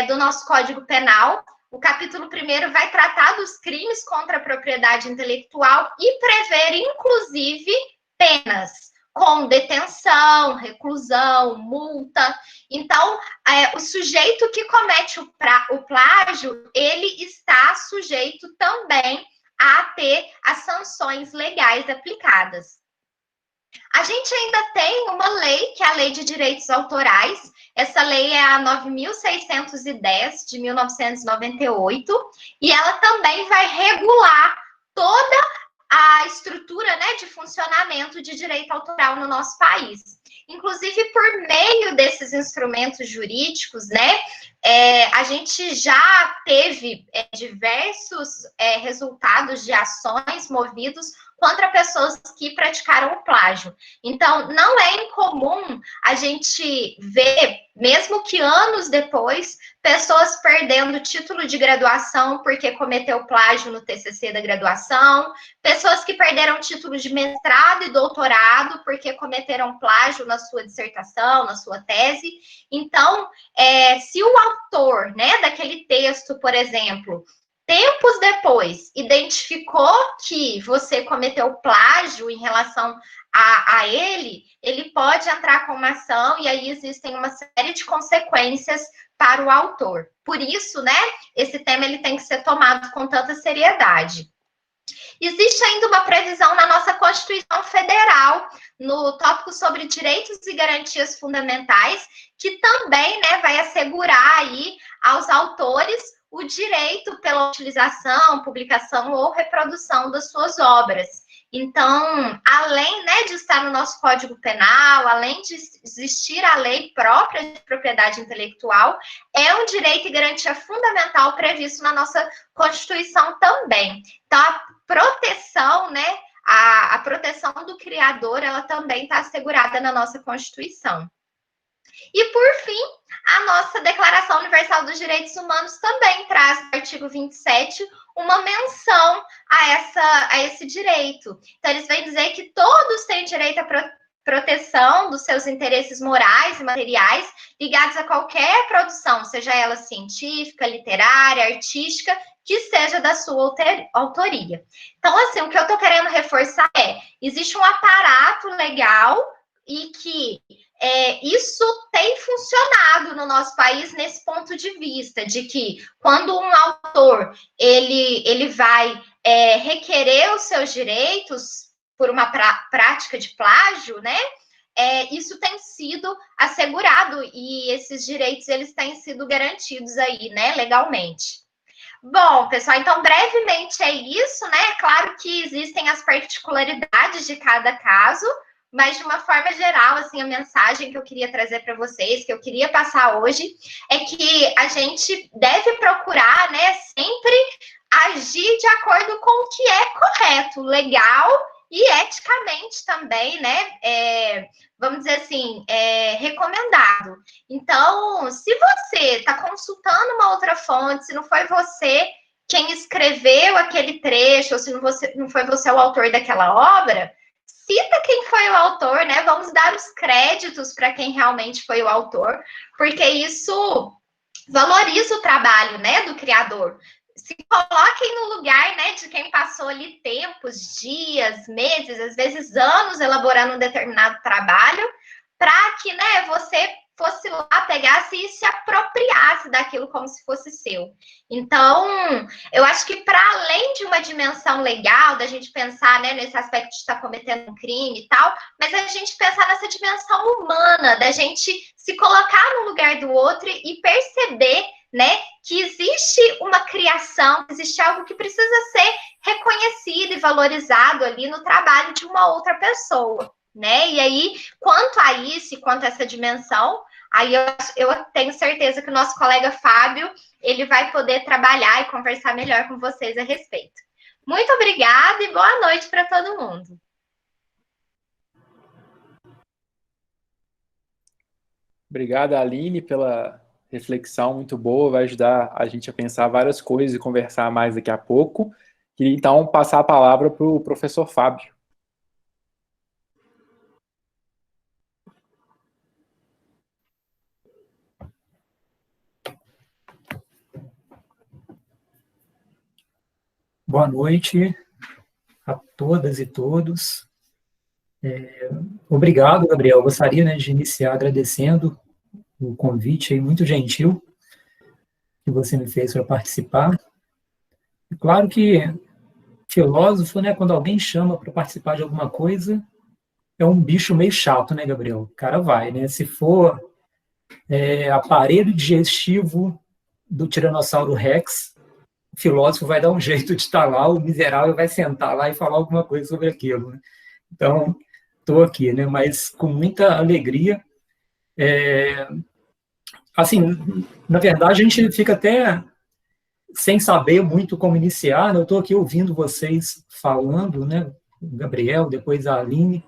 do nosso Código Penal, o capítulo 1º vai tratar dos crimes contra a propriedade intelectual e prever, inclusive, penas com detenção, reclusão, multa. Então, o sujeito que comete o plágio, ele está sujeito também a ter as sanções legais aplicadas. A gente ainda tem uma lei, que é a Lei de Direitos Autorais. Essa lei é a 9.610, de 1998, e ela também vai regular toda a estrutura, né, de funcionamento de direito autoral no nosso país. Inclusive, por meio desses instrumentos jurídicos, né, a gente já teve diversos resultados de ações movidos contra pessoas que praticaram o plágio. Então, não é incomum a gente ver, mesmo que anos depois, pessoas perdendo título de graduação porque cometeu plágio no TCC da graduação, pessoas que perderam título de mestrado e doutorado porque cometeram plágio na sua dissertação, na sua tese. Então, se o autor, né, daquele texto, por exemplo, tempos depois, identificou que você cometeu plágio em relação a ele, ele pode entrar com uma ação e aí existem uma série de consequências para o autor. Por isso, né, esse tema ele tem que ser tomado com tanta seriedade. Existe ainda uma previsão na nossa Constituição Federal, no tópico sobre direitos e garantias fundamentais, que também, né, vai assegurar aí aos autores o direito pela utilização, publicação ou reprodução das suas obras. Então, além, né, de estar no nosso Código Penal, além de existir a lei própria de propriedade intelectual, é um direito e garantia fundamental previsto na nossa Constituição também. Então, a proteção, né, a proteção do criador, ela também está assegurada na nossa Constituição. E, por fim, a nossa Declaração Universal dos Direitos Humanos também traz, no artigo 27, uma menção a esse direito. Então, eles vêm dizer que todos têm direito à proteção dos seus interesses morais e materiais ligados a qualquer produção, seja ela científica, literária, artística, que seja da sua autoria. Então, assim, o que eu estou querendo reforçar existe um aparato legal e que isso tem funcionado no nosso país nesse ponto de vista, de que quando um autor ele vai requerer os seus direitos por uma prática de plágio, né? Isso tem sido assegurado e esses direitos eles têm sido garantidos aí, né, legalmente. Bom, pessoal, então brevemente é isso, né? Claro que existem as particularidades de cada caso, mas de uma forma geral, assim, a mensagem que eu queria trazer para vocês, que eu queria passar hoje, é que a gente deve procurar, né, sempre agir de acordo com o que é correto, legal e eticamente também, né, vamos dizer assim, recomendado. Então, se você está consultando uma outra fonte, se não foi você quem escreveu aquele trecho, ou se não foi você o autor daquela obra, cita quem foi o autor, né? Vamos dar os créditos para quem realmente foi o autor, porque isso valoriza o trabalho, né, do criador. Se coloquem no lugar, né, de quem passou ali tempos, dias, meses, às vezes anos elaborando um determinado trabalho, para que, né, você fosse lá, pegasse e se apropriasse daquilo como se fosse seu. Então, eu acho que para além de uma dimensão legal, da gente pensar, né, nesse aspecto de estar cometendo um crime e tal, mas a gente pensar nessa dimensão humana, da gente se colocar no lugar do outro e perceber, né, que existe uma criação, existe algo que precisa ser reconhecido e valorizado ali no trabalho de uma outra pessoa, né? E aí, quanto a isso e quanto a essa dimensão, aí eu tenho certeza que o nosso colega Fábio, ele vai poder trabalhar e conversar melhor com vocês a respeito. Muito obrigada e boa noite para todo mundo. Obrigado, Aline, pela reflexão muito boa, vai ajudar a gente a pensar várias coisas e conversar mais daqui a pouco. Queria, então, passar a palavra para o professor Fábio. Boa noite a todas e todos. Obrigado, Gabriel. Gostaria, né, de iniciar agradecendo o convite aí, muito gentil que você me fez para participar. Claro que filósofo, né, quando alguém chama para participar de alguma coisa, é um bicho meio chato, né, Gabriel? O cara vai, né? Se for aparelho digestivo do Tiranossauro Rex, o filósofo vai dar um jeito de estar lá, o miserável vai sentar lá e falar alguma coisa sobre aquilo, né? Então, estou aqui, né? Mas com muita alegria. Assim, na verdade, a gente fica até sem saber muito como iniciar, né? Eu estou aqui ouvindo vocês falando, né? O Gabriel, depois a Aline,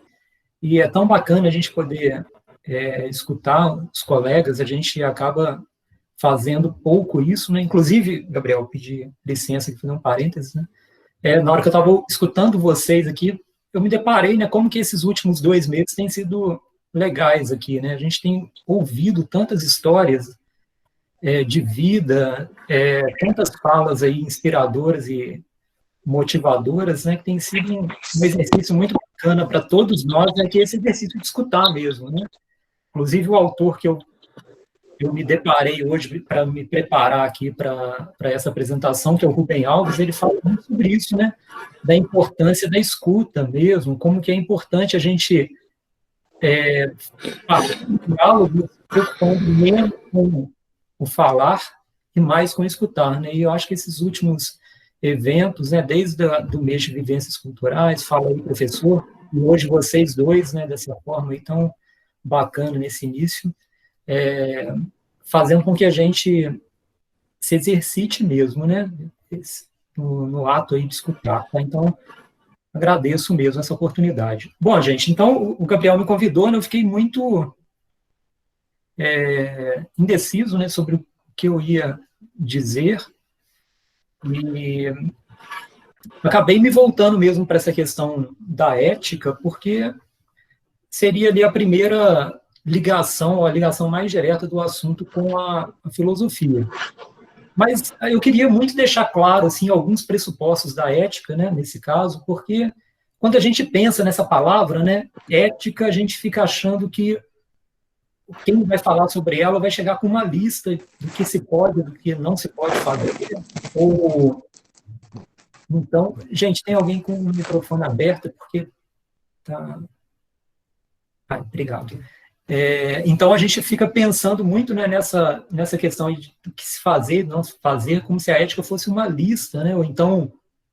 e é tão bacana a gente poder escutar os colegas, a gente acaba fazendo pouco isso, né? Inclusive, Gabriel, pedi licença aqui, fazer um parênteses, né? Na hora que eu estava escutando vocês aqui, eu me deparei, né, como que esses últimos 2 meses têm sido legais aqui, né? A gente tem ouvido tantas histórias de vida, tantas falas aí inspiradoras e motivadoras, né, que tem sido um exercício muito bacana para todos nós, né, que é esse exercício de escutar mesmo, né? Inclusive o autor que eu me deparei hoje para me preparar aqui para essa apresentação, que é o Rubem Alves, ele fala muito sobre isso, né? Da importância da escuta mesmo, como que é importante a gente fazer um diálogo, se preocupando menos com o falar e mais com o escutar, né? E eu acho que esses últimos eventos, né, desde do mês de vivências culturais, fala aí, professor, e hoje vocês dois, né, dessa forma aí tão bacana nesse início, fazendo com que a gente se exercite mesmo, né, no ato aí de escutar, tá? Então, agradeço mesmo essa oportunidade. Bom, gente, então, o Gabriel me convidou, né, eu fiquei muito indeciso, né, sobre o que eu ia dizer, e acabei me voltando mesmo para essa questão da ética, porque seria ali a primeira ligação, a ligação mais direta do assunto com a filosofia. Mas eu queria muito deixar claro assim, alguns pressupostos da ética, né, nesse caso, porque quando a gente pensa nessa palavra, né, ética, a gente fica achando que quem vai falar sobre ela vai chegar com uma lista do que se pode, do que não se pode fazer. Ou então, gente, tem alguém com o microfone aberto porque tá. Obrigado. Então, a gente fica pensando muito, né, nessa questão de do que se fazer, não se fazer, como se a ética fosse uma lista, né, ou então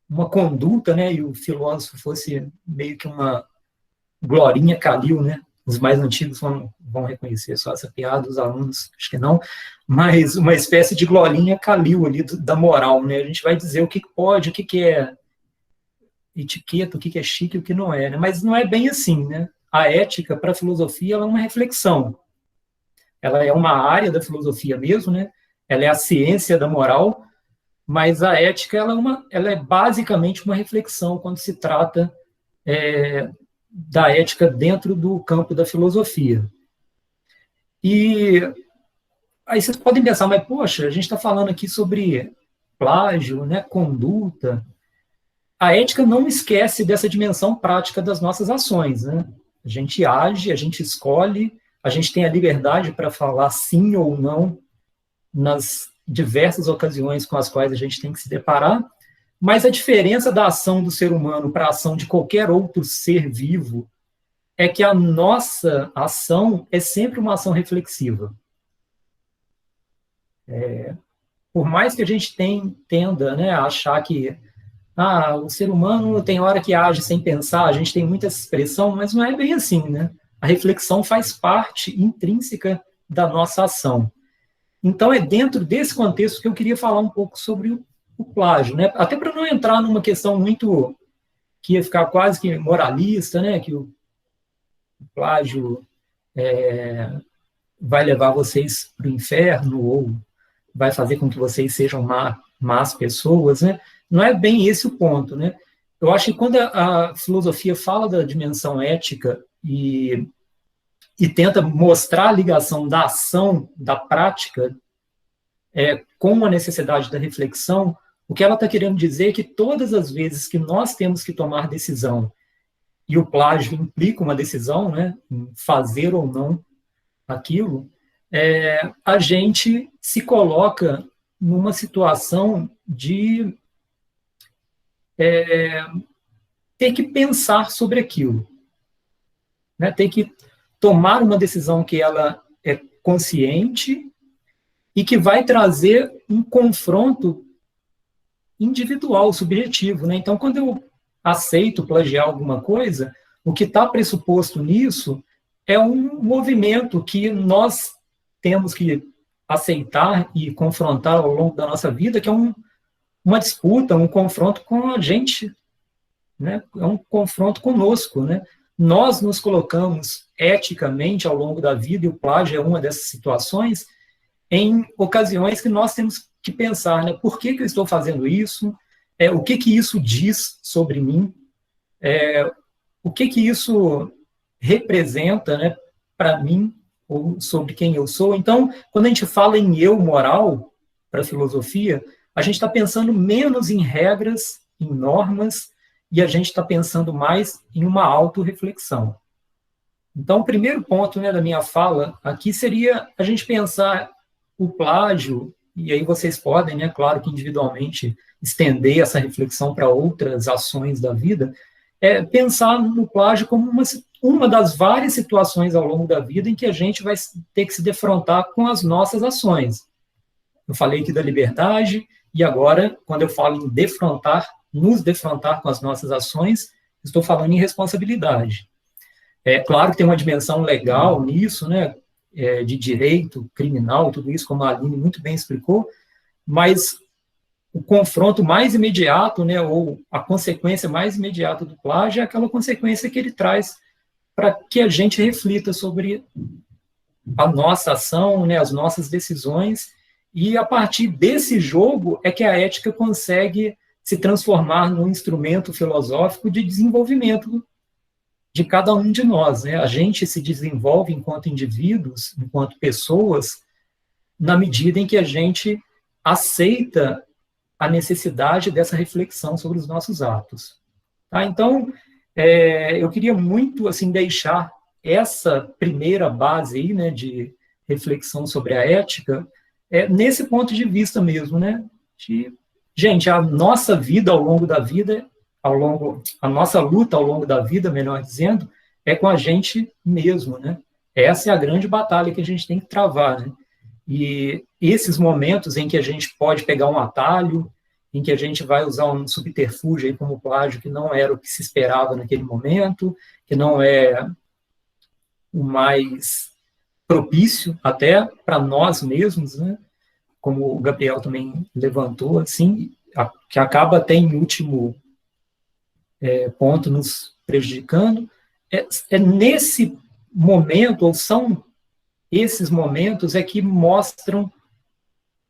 uma conduta, né, e o filósofo fosse meio que uma Glorinha Calil, né? Os mais antigos vão reconhecer só essa piada, os alunos acho que não, mas uma espécie de Glorinha Calil ali da moral, né? A gente vai dizer o que pode, o que é etiqueta, o que é chique e o que não é, né? Mas não é bem assim, né? A ética, para a filosofia, ela é uma reflexão. Ela é uma área da filosofia mesmo, né? Ela é a ciência da moral, mas a ética ela é basicamente uma reflexão quando se trata da ética dentro do campo da filosofia. E aí vocês podem pensar, mas, poxa, a gente está falando aqui sobre plágio, né, conduta. A ética não esquece dessa dimensão prática das nossas ações, né? A gente age, a gente escolhe, a gente tem a liberdade para falar sim ou não nas diversas ocasiões com as quais a gente tem que se deparar, mas a diferença da ação do ser humano para a ação de qualquer outro ser vivo é que a nossa ação é sempre uma ação reflexiva. Por mais que a gente tenda, né, a achar que o ser humano tem hora que age sem pensar, a gente tem muita expressão, mas não é bem assim, né? A reflexão faz parte intrínseca da nossa ação. Então, é dentro desse contexto que eu queria falar um pouco sobre o plágio, né? Até para não entrar numa questão muito que ia ficar quase que moralista, né? Que o plágio vai levar vocês para o inferno ou vai fazer com que vocês sejam más pessoas, né? Não é bem esse o ponto, né? Eu acho que quando a filosofia fala da dimensão ética e tenta mostrar a ligação da ação, da prática, com a necessidade da reflexão, o que ela está querendo dizer é que todas as vezes que nós temos que tomar decisão, e o plágio implica uma decisão, né, em fazer ou não aquilo, a gente se coloca numa situação de ter que pensar sobre aquilo, né, ter que tomar uma decisão que ela é consciente e que vai trazer um confronto individual, subjetivo, né? Então, quando eu aceito plagiar alguma coisa, o que está pressuposto nisso é um movimento que nós temos que aceitar e confrontar ao longo da nossa vida, que é uma disputa, um confronto com a gente, né? É um confronto conosco, né? Nós nos colocamos eticamente ao longo da vida, e o plágio é uma dessas situações, em ocasiões que nós temos que pensar, né, por que eu estou fazendo isso, o que isso diz sobre mim, o que isso representa, né, para mim, ou sobre quem eu sou. Então, quando a gente fala em eu moral, para a filosofia, a gente está pensando menos em regras, em normas, e a gente está pensando mais em uma autorreflexão. Então, o primeiro ponto, né, da minha fala aqui seria a gente pensar o plágio, e aí vocês podem, né, claro que individualmente, estender essa reflexão para outras ações da vida, pensar no plágio como uma das várias situações ao longo da vida em que a gente vai ter que se defrontar com as nossas ações. Eu falei aqui da liberdade, e agora, quando eu falo em nos defrontar com as nossas ações, estou falando em responsabilidade. Claro que tem uma dimensão legal nisso, né, de direito criminal, tudo isso, como a Aline muito bem explicou, mas o confronto mais imediato, né, ou a consequência mais imediata do plágio é aquela consequência que ele traz para que a gente reflita sobre a nossa ação, né, as nossas decisões, e a partir desse jogo é que a ética consegue se transformar num instrumento filosófico de desenvolvimento de cada um de nós, né? A gente se desenvolve enquanto indivíduos, enquanto pessoas, na medida em que a gente aceita a necessidade dessa reflexão sobre os nossos atos. Tá? Então, eu queria muito assim, deixar essa primeira base aí, né, de reflexão sobre a ética nesse ponto de vista mesmo, né? Gente, a nossa vida ao longo da vida, a nossa luta ao longo da vida, melhor dizendo, é com a gente mesmo, né? Essa é a grande batalha que a gente tem que travar, né? E esses momentos em que a gente pode pegar um atalho, em que a gente vai usar um subterfúgio aí como plágio, que não era o que se esperava naquele momento, que não é o mais propício até para nós mesmos, né? Como o Gabriel também levantou, assim, que acaba até em último ponto nos prejudicando, nesse momento, ou são esses momentos que mostram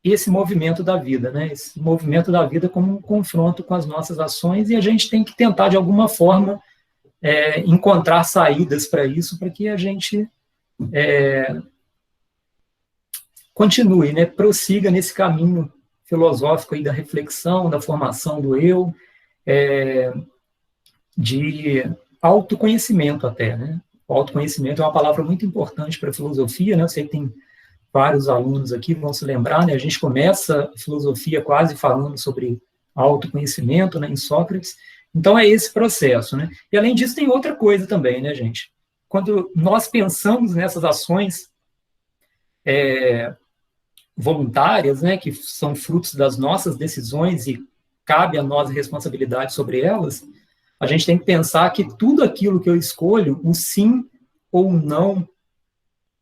esse movimento da vida, né? Esse movimento da vida como um confronto com as nossas ações, e a gente tem que tentar, de alguma forma, encontrar saídas para isso, para que a gente continue, né? Prossiga nesse caminho filosófico aí da reflexão, da formação do eu, de autoconhecimento até, né? O autoconhecimento é uma palavra muito importante para a filosofia, né? Eu sei que tem vários alunos aqui vão se lembrar, né? A gente começa a filosofia quase falando sobre autoconhecimento, né, em Sócrates. Então, é esse processo, né? E, além disso, tem outra coisa também, né, gente? Quando nós pensamos nessas ações voluntárias, né, que são frutos das nossas decisões e cabe a nós a responsabilidade sobre elas, a gente tem que pensar que tudo aquilo que eu escolho, o sim ou o não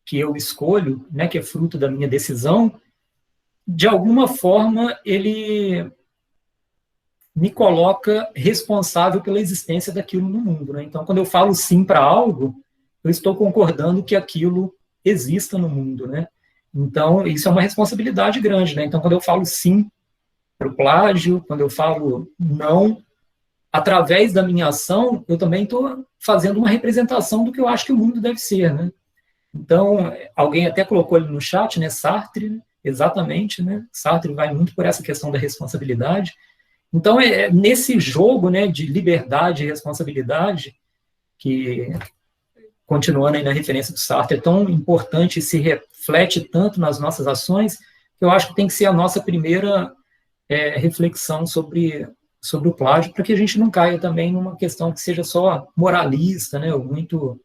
que eu escolho, né, que é fruto da minha decisão, de alguma forma ele me coloca responsável pela existência daquilo no mundo, né? Então, quando eu falo sim para algo, eu estou concordando que aquilo exista no mundo, né? Então, isso é uma responsabilidade grande, né? Então, quando eu falo sim para o plágio, quando eu falo não, através da minha ação, eu também estou fazendo uma representação do que eu acho que o mundo deve ser, né? Então, alguém até colocou ali no chat, né, Sartre, né? Exatamente, né? Sartre vai muito por essa questão da responsabilidade. Então, nesse jogo, né, de liberdade e responsabilidade, que, continuando aí na referência do Sartre, é tão importante e se reflete tanto nas nossas ações, que eu acho que tem que ser a nossa primeira reflexão sobre o plágio, para que a gente não caia também numa questão que seja só moralista, né, ou muito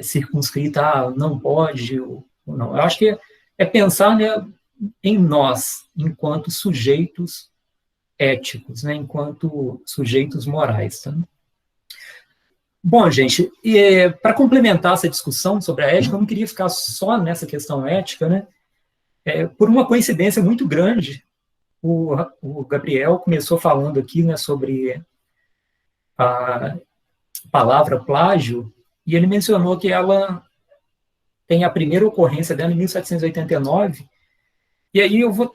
circunscrita, não pode, ou não. Eu acho que é pensar, né, em nós, enquanto sujeitos éticos, né, enquanto sujeitos morais. Tá? Bom, gente, para complementar essa discussão sobre a ética, eu não queria ficar só nessa questão ética, né? Por uma coincidência muito grande, o Gabriel começou falando aqui, né, sobre a palavra plágio, e ele mencionou que ela tem a primeira ocorrência dela em 1789, e aí eu vou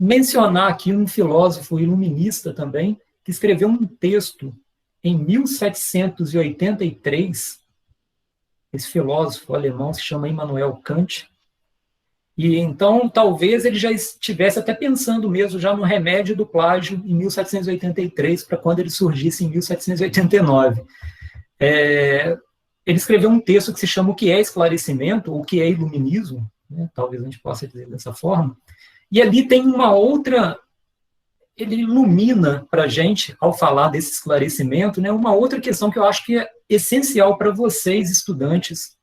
mencionar aqui um filósofo iluminista também, que escreveu um texto em 1783, esse filósofo alemão se chama Immanuel Kant, e então talvez ele já estivesse até pensando mesmo já no remédio do plágio em 1783, para quando ele surgisse em 1789. Ele escreveu um texto que se chama O que é esclarecimento, ou o que é iluminismo, né? Talvez a gente possa dizer dessa forma, e ali tem uma outra, ele ilumina para a gente, ao falar desse esclarecimento, né, uma outra questão que eu acho que é essencial para vocês, estudantes,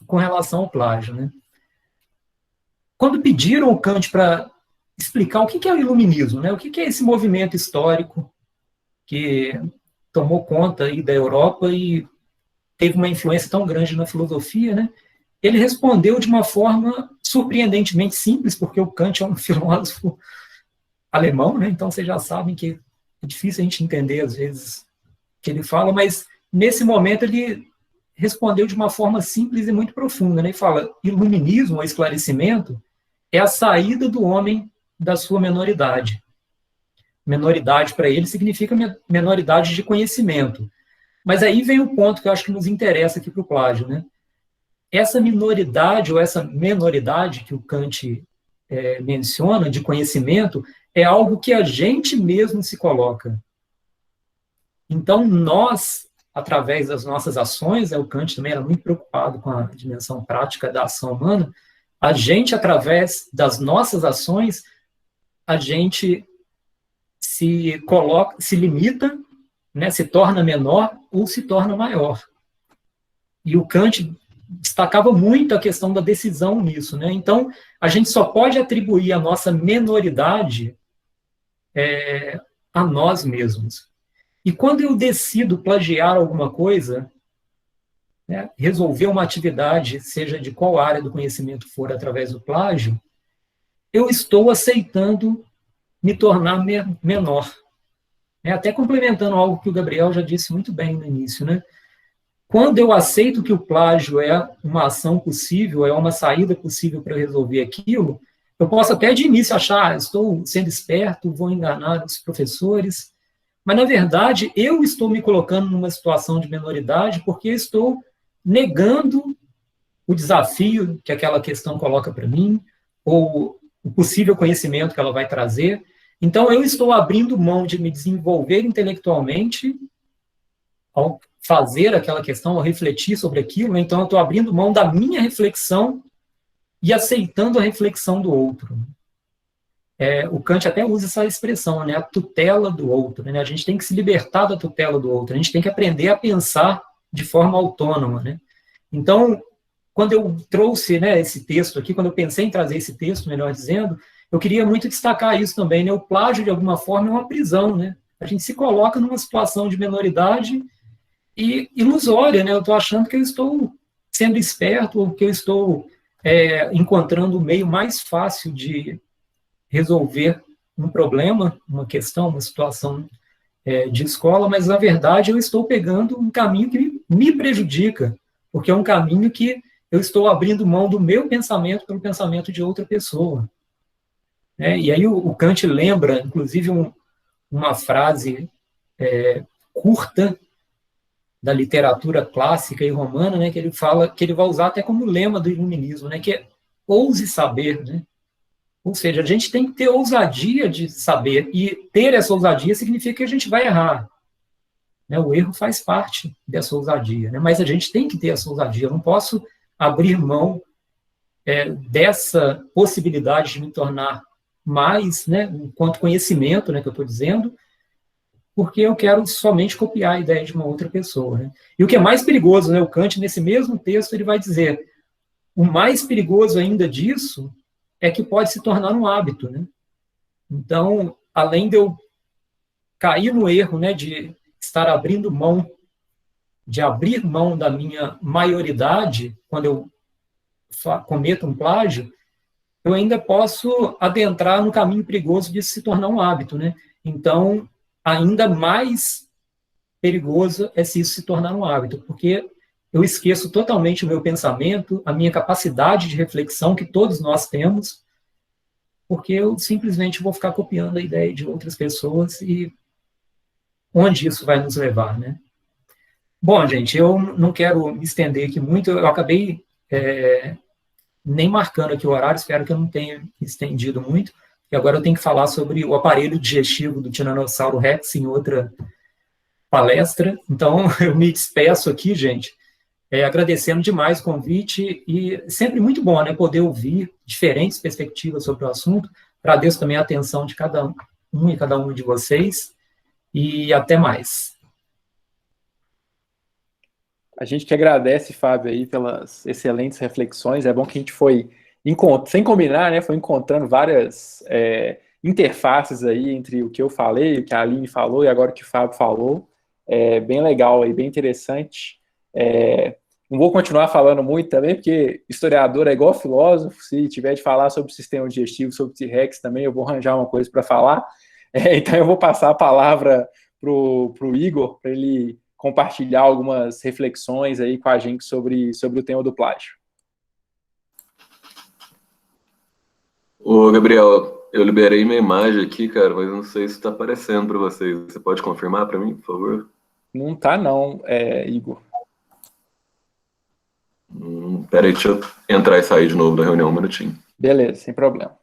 com relação ao plágio. Né? Quando pediram ao Kant para explicar o que é o iluminismo, né, o que é esse movimento histórico que tomou conta aí da Europa e teve uma influência tão grande na filosofia, né, ele respondeu de uma forma surpreendentemente simples, porque o Kant é um filósofo alemão, né? Então vocês já sabem que é difícil a gente entender, às vezes, o que ele fala, mas nesse momento ele respondeu de uma forma simples e muito profunda, né? E fala, iluminismo, ou esclarecimento, é a saída do homem da sua menoridade. Menoridade, para ele, significa menoridade de conhecimento. Mas aí vem o ponto que eu acho que nos interessa aqui para o Plágio, né? Essa minoridade, ou essa menoridade que o Kant menciona, de conhecimento, é algo que a gente mesmo se coloca. Então, nós, através das nossas ações, o Kant também era muito preocupado com a dimensão prática da ação humana, a gente, através das nossas ações, a gente se coloca, se limita, né, se torna menor ou se torna maior. E o Kant destacava muito a questão da decisão nisso, né? Então, a gente só pode atribuir a nossa menoridade a nós mesmos. E quando eu decido plagiar alguma coisa, né, resolver uma atividade, seja de qual área do conhecimento for através do plágio, eu estou aceitando me tornar menor. Até complementando algo que o Gabriel já disse muito bem no início, né? Quando eu aceito que o plágio é uma ação possível, é uma saída possível para resolver aquilo, eu posso até de início achar, estou sendo esperto, vou enganar os professores, mas, na verdade, eu estou me colocando numa situação de menoridade porque eu estou negando o desafio que aquela questão coloca para mim, ou o possível conhecimento que ela vai trazer. Então, eu estou abrindo mão de me desenvolver intelectualmente ao fazer aquela questão, ao refletir sobre aquilo, então eu estou abrindo mão da minha reflexão e aceitando a reflexão do outro. O Kant até usa essa expressão, né, a tutela do outro, né, a gente tem que se libertar da tutela do outro, a gente tem que aprender a pensar de forma autônoma, né. Então, quando eu trouxe, né, esse texto aqui, quando eu pensei em trazer esse texto, melhor dizendo, eu queria muito destacar isso também, né, o plágio, de alguma forma, é uma prisão, né, a gente se coloca numa situação de menoridade e ilusória, né? Eu estou achando que eu estou sendo esperto, ou que eu estou encontrando o meio mais fácil de resolver um problema, uma questão, uma situação de escola, mas, na verdade, eu estou pegando um caminho que me prejudica, porque é um caminho que eu estou abrindo mão do meu pensamento pelo pensamento de outra pessoa. E aí o Kant lembra, inclusive, uma frase curta da literatura clássica e romana, né, que ele fala, que ele vai usar até como lema do iluminismo, né, que é ouse saber, né? Ou seja, a gente tem que ter ousadia de saber, e ter essa ousadia significa que a gente vai errar. Né? O erro faz parte dessa ousadia, né? Mas a gente tem que ter essa ousadia, eu não posso abrir mão dessa possibilidade de me tornar mais, né, enquanto conhecimento, né, que eu estou dizendo, porque eu quero somente copiar a ideia de uma outra pessoa. Né? E o que é mais perigoso, né, o Kant, nesse mesmo texto, ele vai dizer, o mais perigoso ainda disso é que pode se tornar um hábito. Né? Então, além de eu cair no erro, né, de estar abrindo mão, de abrir mão da minha maioridade, quando eu cometo um plágio, eu ainda posso adentrar no caminho perigoso de se tornar um hábito. Né? Então, ainda mais perigoso é se isso se tornar um hábito, porque eu esqueço totalmente o meu pensamento, a minha capacidade de reflexão que todos nós temos, porque eu simplesmente vou ficar copiando a ideia de outras pessoas e onde isso vai nos levar, né? Bom, gente, eu não quero me estender aqui muito, eu acabei nem marcando aqui o horário, espero que eu não tenha me estendido muito, e agora eu tenho que falar sobre o aparelho digestivo do Tiranossauro Rex em outra palestra. Então, eu me despeço aqui, gente, agradecendo demais o convite, e sempre muito bom, né, poder ouvir diferentes perspectivas sobre o assunto. Agradeço também a atenção de cada um e cada uma de vocês, e até mais. A gente que agradece, Fábio, aí pelas excelentes reflexões. É bom que a gente foi, sem combinar, né, foi encontrando várias interfaces aí entre o que eu falei, o que a Aline falou e agora o que o Fábio falou. Bem legal aí, bem interessante. Não vou continuar falando muito também, porque historiador é igual filósofo. Se tiver de falar sobre o sistema digestivo, sobre o T-Rex também, eu vou arranjar uma coisa para falar. Então eu vou passar a palavra para o Igor, para ele compartilhar algumas reflexões aí com a gente sobre o tema do plágio. Ô, Gabriel, eu liberei minha imagem aqui, cara, mas não sei se está aparecendo para vocês. Você pode confirmar para mim, por favor? Não tá não, Igor. Peraí, deixa eu entrar e sair de novo da reunião, um minutinho. Beleza, sem problema.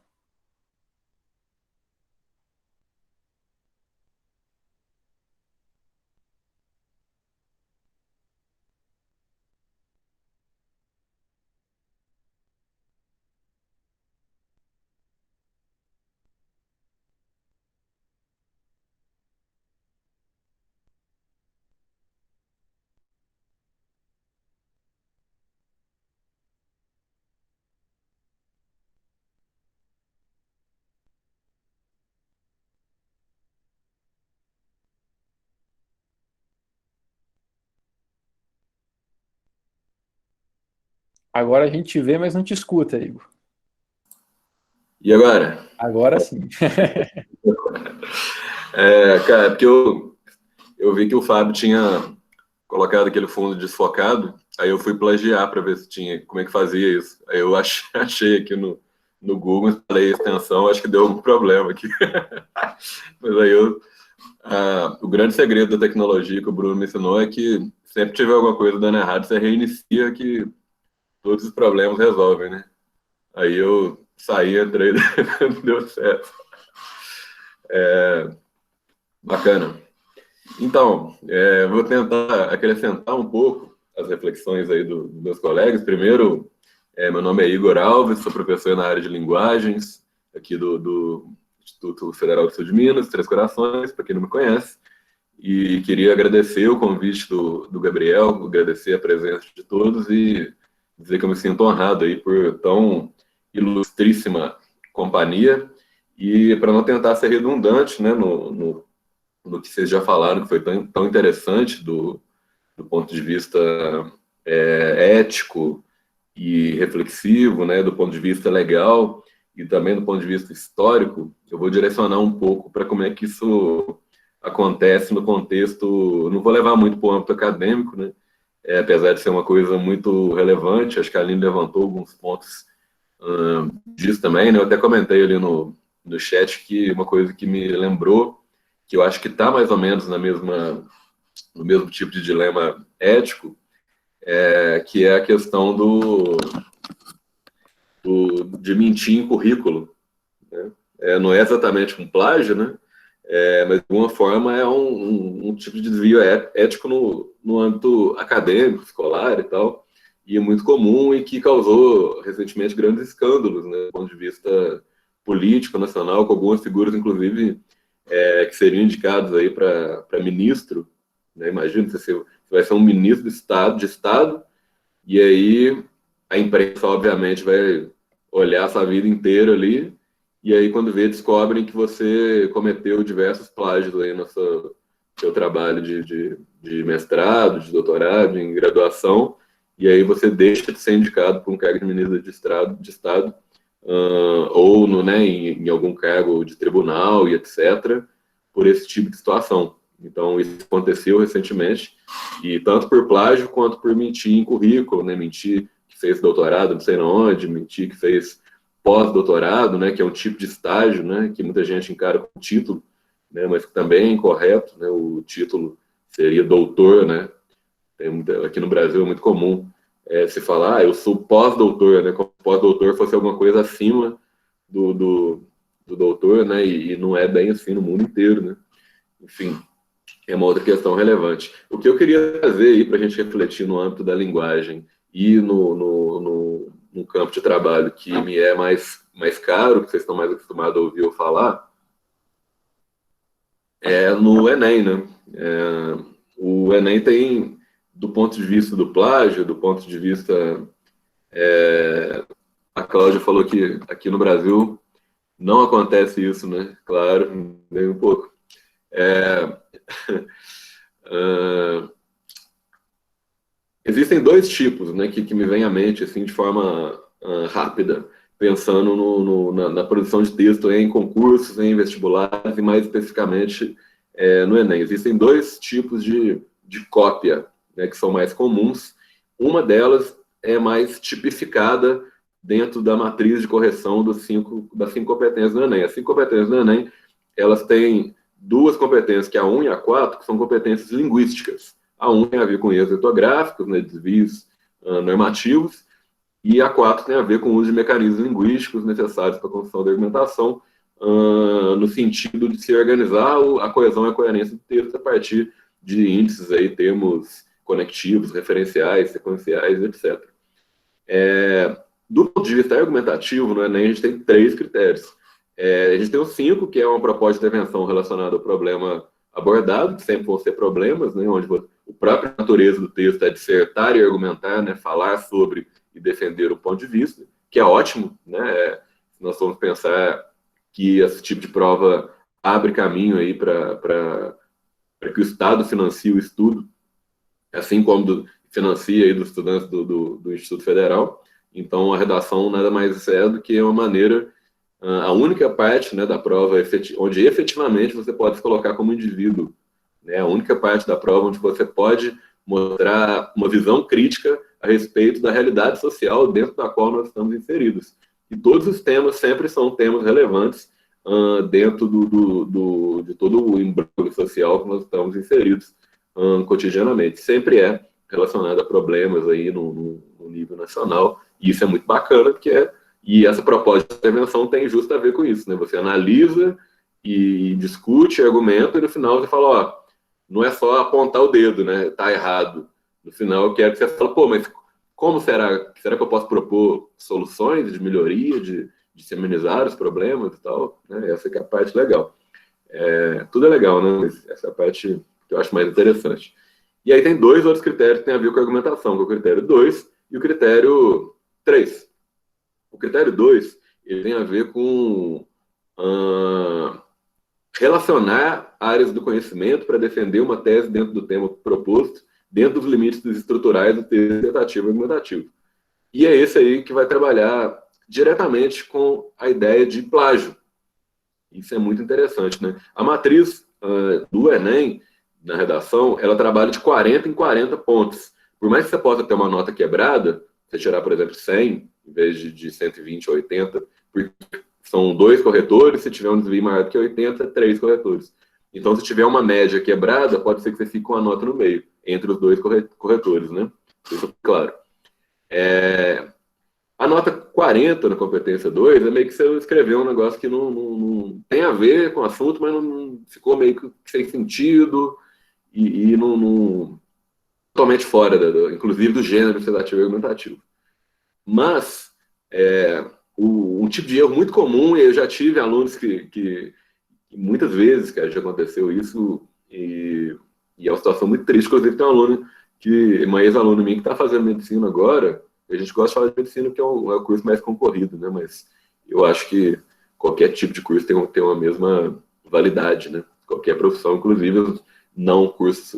Agora a gente te vê, mas não te escuta, Igor. E agora? Agora sim. Cara, porque eu vi que o Fábio tinha colocado aquele fundo desfocado, aí eu fui plagiar para ver se tinha, como é que fazia isso. Aí eu achei aqui no Google, instalei a extensão, acho que deu algum problema aqui. Mas aí o grande segredo da tecnologia que o Bruno me ensinou é que sempre tiver alguma coisa dando errado, você reinicia que todos os problemas resolvem, né? Aí eu saí, entrei, não deu certo. Bacana. Então, vou tentar acrescentar um pouco as reflexões aí dos meus colegas. Primeiro, meu nome é Igor Alves, sou professor na área de linguagens, aqui do Instituto Federal do Sul de Minas, Três Corações, para quem não me conhece. E queria agradecer o convite do Gabriel, agradecer a presença de todos e dizer que eu me sinto honrado aí por tão ilustríssima companhia. E para não tentar ser redundante, né, no que vocês já falaram, que foi tão interessante do ponto de vista ético e reflexivo, né, do ponto de vista legal e também do ponto de vista histórico, eu vou direcionar um pouco para como é que isso acontece no contexto, não vou levar muito para o âmbito acadêmico, né, apesar de ser uma coisa muito relevante, acho que a Aline levantou alguns pontos disso também, né, eu até comentei ali no chat que uma coisa que me lembrou, que eu acho que está mais ou menos no mesmo tipo de dilema ético, que é a questão de mentir em currículo. Né? Não é exatamente um plágio, né? Mas de alguma forma é um tipo de desvio ético no âmbito acadêmico, escolar e tal, e é muito comum e que causou recentemente grandes escândalos, né, do ponto de vista político nacional, com algumas figuras, inclusive, que seriam indicados aí para ministro, né? Imagina, você vai ser um ministro de Estado, e aí a imprensa, obviamente, vai olhar essa vida inteira ali, e aí quando vê, descobrem que você cometeu diversos plágios aí no seu trabalho de mestrado, de doutorado, em graduação, e aí você deixa de ser indicado por um cargo de ministro de Estado, ou em algum cargo de tribunal e etc., por esse tipo de situação. Então, isso aconteceu recentemente, e tanto por plágio quanto por mentir em currículo, né? Mentir que fez doutorado, não sei onde, mentir que fez pós-doutorado, né? Que é um tipo de estágio, né? Que muita gente encara como título, né? Mas que também é incorreto, né? O título seria doutor, né? Aqui no Brasil é muito comum se falar, eu sou pós-doutor, né? Como se pós-doutor fosse alguma coisa acima do doutor, né? E não é bem assim no mundo inteiro, né? Enfim, é uma outra questão relevante. O que eu queria fazer aí para a gente refletir no âmbito da linguagem e no campo de trabalho que me é mais caro, que vocês estão mais acostumados a ouvir eu falar, é no Enem, né? O Enem tem, do ponto de vista do plágio, do ponto de vista... a Cláudia falou que aqui no Brasil não acontece isso, né? Claro, nem um pouco. Existem dois tipos, né, que me vem à mente assim, de forma rápida, pensando na produção de texto em concursos, em vestibulares e mais especificamente no Enem. Existem dois tipos de de cópia, né, que são mais comuns. Uma delas é mais tipificada dentro da matriz de correção das 5 competências do Enem. As 5 competências do Enem, elas têm 2 competências, que é a 1 e a 4, que são competências linguísticas. A 1 tem a ver com erros ortográficos, né, desvios normativos, e a 4 tem a ver com o uso de mecanismos linguísticos necessários para a construção da argumentação, no sentido de se organizar a coesão e a coerência do texto a partir de índices, aí, termos conectivos, referenciais, sequenciais, etc. Do ponto de vista argumentativo, no Enem, a gente tem 3 critérios. A gente tem o 5, que é uma proposta de intervenção relacionada ao problema abordado, que sempre vão ser problemas, né, onde a própria natureza do texto é dissertar e argumentar, né, falar sobre e defender o ponto de vista, que é ótimo, né, se nós formos pensar que esse tipo de prova abre caminho aí para que o Estado financie o estudo, assim como financia aí dos estudantes do Instituto Federal. Então, a redação nada mais é do que uma maneira, a única parte, né, da prova onde efetivamente você pode se colocar como indivíduo, né, a única parte da prova onde você pode mostrar uma visão crítica a respeito da realidade social dentro da qual nós estamos inseridos. E todos os temas sempre são temas relevantes dentro de todo o embrulho social que nós estamos inseridos cotidianamente. Sempre é relacionado a problemas aí no nível nacional, e isso é muito bacana, e essa proposta de intervenção tem justo a ver com isso, né? Você analisa e discute, argumenta, e no final você fala, ó, não é só apontar o dedo, né? Tá errado. No final eu quero que você fale, pô, mas como será que eu posso propor soluções de melhoria, de se amenizar os problemas e tal, né? Essa que é a parte legal. Tudo é legal, né? Mas essa é a parte que eu acho mais interessante. E aí tem 2 outros critérios que têm a ver com a argumentação, que é o critério 2 e o critério 3. O critério 2, ele tem a ver com relacionar áreas do conhecimento para defender uma tese dentro do tema proposto, dentro dos limites estruturais do texto interpretativo e argumentativo. E é esse aí que vai trabalhar diretamente com a ideia de plágio. Isso é muito interessante, né? A matriz do Enem, na redação, ela trabalha de 40 em 40 pontos. Por mais que você possa ter uma nota quebrada, você tirar, por exemplo, 100, em vez de 120 a 80, porque são 2 corretores, se tiver um desvio maior do que 80, 3 corretores. Então, se tiver uma média quebrada, pode ser que você fique com a nota no meio, entre os 2 corretores, né? Isso é claro. A nota 40 na competência 2 é meio que você escreveu um negócio que não tem a ver com o assunto, mas não ficou meio que sem sentido e não totalmente fora, inclusive, do gênero sedativo e argumentativo. Mas um tipo de erro muito comum, e eu já tive alunos que muitas vezes, cara, já aconteceu isso, e é uma situação muito triste. Inclusive, tem um aluno, uma ex-aluna minha que está fazendo medicina agora. A gente gosta de falar de medicina porque é o curso mais concorrido, né? Mas eu acho que qualquer tipo de curso tem uma mesma validade, né? Qualquer profissão, inclusive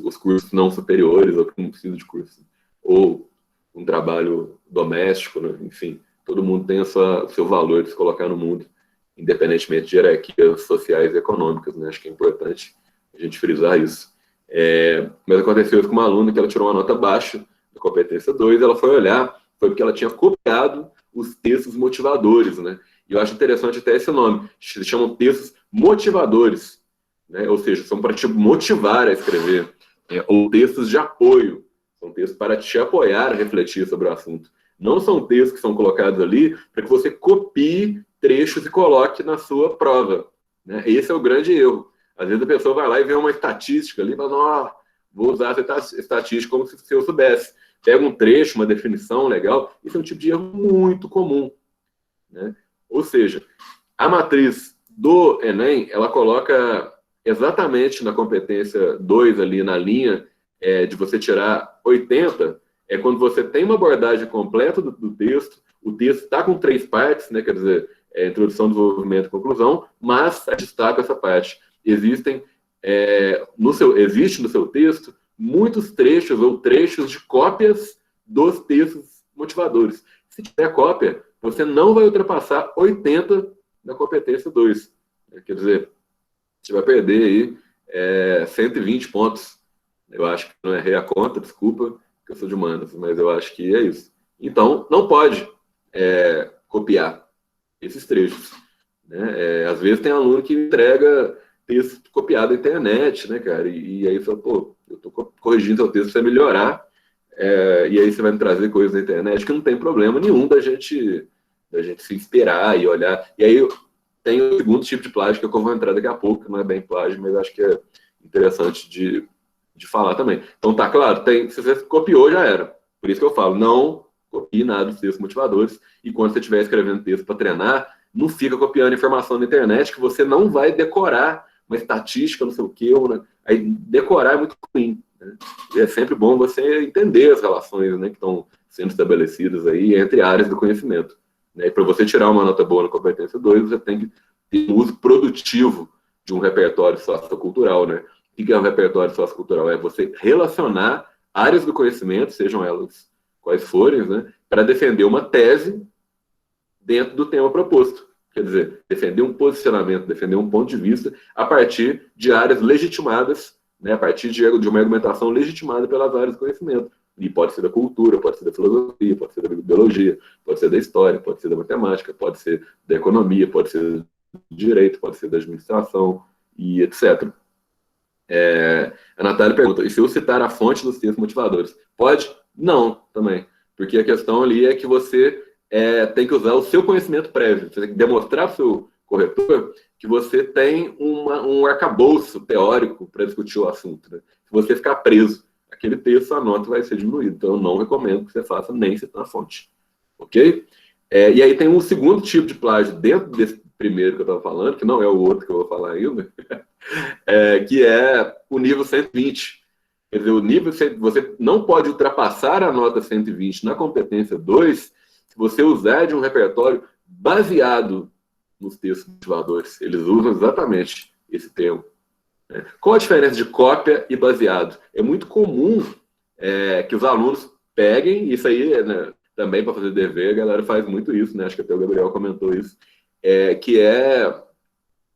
os cursos não superiores, ou que não precisam de curso, ou um trabalho doméstico, né? Enfim, todo mundo tem o seu valor de se colocar no mundo, independentemente de hierarquias sociais e econômicas, né? Acho que é importante a gente frisar isso. Mas aconteceu isso com uma aluna que ela tirou uma nota baixa da competência 2, ela foi olhar, foi porque ela tinha copiado os textos motivadores, né? E eu acho interessante até esse nome, se chamam textos motivadores, né? Ou seja, são para te motivar a escrever, ou textos de apoio, são textos para te apoiar a refletir sobre o assunto. Não são textos que são colocados ali para que você copie trechos e coloque na sua prova, né? Esse é o grande erro. Às vezes a pessoa vai lá e vê uma estatística ali e fala, vou usar essa estatística como se eu soubesse. Pega um trecho, uma definição legal, isso é um tipo de erro muito comum, né? Ou seja, a matriz do Enem, ela coloca exatamente na competência 2 ali, na linha de você tirar 80, é quando você tem uma abordagem completa do texto, o texto está com 3 partes, né? Quer dizer, introdução, desenvolvimento e conclusão, mas destaca essa parte. Existe no seu texto muitos trechos ou trechos de cópias dos textos motivadores. Se tiver cópia, você não vai ultrapassar 80 na competência 2. Quer dizer, você vai perder aí 120 pontos Eu acho que não errei a conta, desculpa, que eu sou de humanas, mas eu acho que é isso. Então, não pode copiar esses trechos, né? Às vezes tem aluno que entrega texto copiado da internet, né, cara? E aí fala, pô, eu tô corrigindo seu texto para melhorar, e aí você vai me trazer coisas da internet que não tem problema nenhum da gente se inspirar e olhar. E aí tem o segundo tipo de plágio que eu vou entrar daqui a pouco, que não é bem plágio, mas acho que é interessante de falar também. Então, tá claro, se você copiou, já era. Por isso que eu falo, não copie nada dos textos motivadores, e quando você estiver escrevendo texto para treinar, não fica copiando informação na internet que você não vai decorar uma estatística, não sei o quê. Aí decorar é muito ruim. Né? E é sempre bom você entender as relações, né, que estão sendo estabelecidas aí entre áreas do conhecimento. Né? E para você tirar uma nota boa na competência 2, você tem que ter um uso produtivo de um repertório sociocultural. Né? O que é um repertório sociocultural? É você relacionar áreas do conhecimento, sejam elas quais forem, né, para defender uma tese dentro do tema proposto. Quer dizer, defender um posicionamento, defender um ponto de vista a partir de áreas legitimadas, né, a partir de uma argumentação legitimada pelas áreas do conhecimento. E pode ser da cultura, pode ser da filosofia, pode ser da biologia, pode ser da história, pode ser da matemática, pode ser da economia, pode ser do direito, pode ser da administração, e etc. A Natália pergunta, e se eu citar a fonte dos textos motivadores? Pode? Não, também. Porque a questão ali é que você tem que usar o seu conhecimento prévio. Você tem que demonstrar para o seu corretor que você tem um arcabouço teórico para discutir o assunto. Né? Se você ficar preso àquele texto, a nota vai ser diminuída. Então, eu não recomendo que você faça nem citar a fonte. Ok? E aí tem um segundo tipo de plágio dentro desse primeiro que eu estava falando, que não é o outro que eu vou falar ainda, que é o nível 120. Quer dizer, o nível, você não pode ultrapassar a nota 120 na competência 2 se você usar de um repertório baseado nos textos motivadores. Eles usam exatamente esse termo. Qual a diferença de cópia e baseado? É muito comum que os alunos peguem, isso aí, né, também para fazer dever, a galera faz muito isso, né? Acho que até o Gabriel comentou isso, que é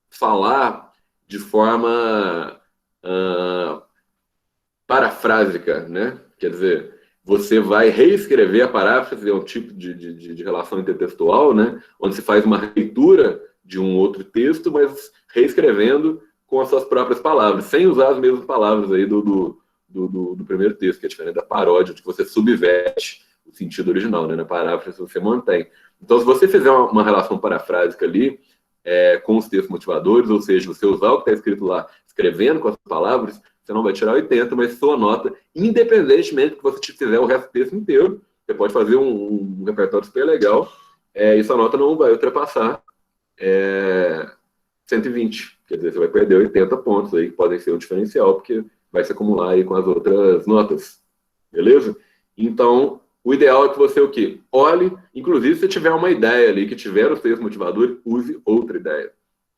falar de forma parafrásica, né? Quer dizer, você vai reescrever a paráfrase, é um tipo de relação intertextual, né? Onde se faz uma leitura de um outro texto, mas reescrevendo com as suas próprias palavras, sem usar as mesmas palavras aí do primeiro texto, que é diferente da paródia, de que você subverte o sentido original, né? Na paráfrase você mantém. Então, se você fizer uma relação parafrásica ali, com os textos motivadores, ou seja, você usar o que está escrito lá, escrevendo com as palavras, você não vai tirar 80, mas sua nota, independentemente que você fizer o resto do texto inteiro, você pode fazer um repertório super legal, e sua nota não vai ultrapassar 120. Quer dizer, você vai perder 80 pontos aí, que podem ser um diferencial, porque vai se acumular aí com as outras notas. Beleza? Então, o ideal é que você o quê? Olhe, inclusive se tiver uma ideia ali, que tiver os textos motivadores, use outra ideia.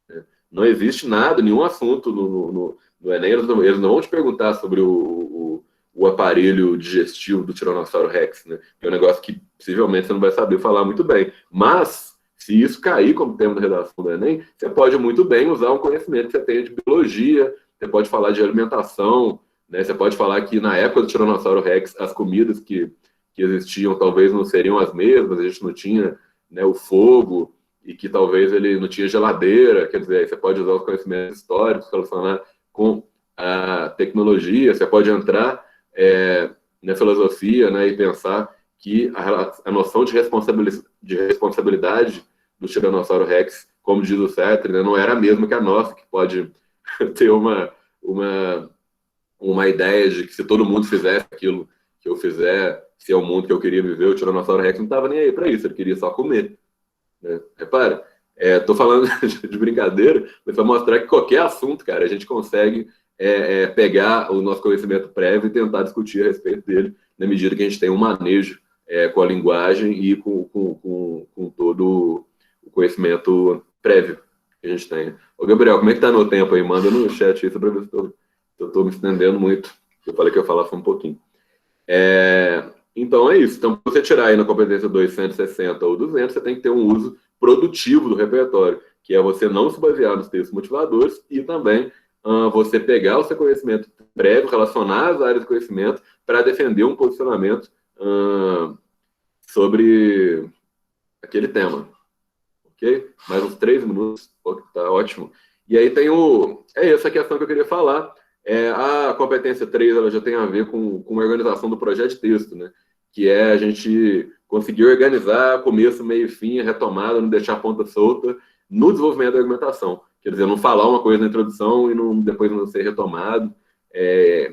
Né? Não existe nada, nenhum assunto no Enem, eles não vão te perguntar sobre o aparelho digestivo do Tiranossauro Rex, né? Que é um negócio que possivelmente você não vai saber falar muito bem. Mas, se isso cair como tema da redação do Enem, você pode muito bem usar um conhecimento que você tenha de biologia, você pode falar de alimentação, né? Você pode falar que na época do Tiranossauro Rex, as comidas que existiam talvez não seriam as mesmas, a gente não tinha, né, o fogo, e que talvez ele não tinha geladeira, quer dizer, você pode usar os conhecimentos históricos, relacionar com a tecnologia, você pode entrar na filosofia, né, e pensar que a noção de responsabilidade do Tiranossauro Rex, como diz o Sartre, né, não era a mesma que a nossa, que pode ter uma ideia de que se todo mundo fizesse aquilo que eu fizer, se é o mundo que eu queria viver, o Tiranossauro Rex não estava nem aí para isso, ele queria só comer. Né? Repara, estou falando de brincadeira, mas para mostrar que qualquer assunto, cara, a gente consegue pegar o nosso conhecimento prévio e tentar discutir a respeito dele, na medida que a gente tem um manejo com a linguagem e com todo o conhecimento prévio que a gente tem. Ô, Gabriel, como é que tá meu tempo aí? Manda no chat isso para ver se eu estou me estendendo muito. Eu falei que eu ia falar só um pouquinho. Então é isso. Então, para você tirar aí na competência 2, 160 ou 200, você tem que ter um uso produtivo do repertório, que é você não se basear nos textos motivadores e também você pegar o seu conhecimento prévio, relacionar as áreas de conhecimento para defender um posicionamento sobre aquele tema. Ok? Mais uns 3 minutos, tá ótimo. E aí tem essa questão que eu queria falar. A competência 3 ela já tem a ver com a organização do projeto de texto, né? Que é a gente conseguir organizar começo, meio e fim, retomada, não deixar a ponta solta no desenvolvimento da argumentação. Quer dizer, não falar uma coisa na introdução e depois não ser retomado,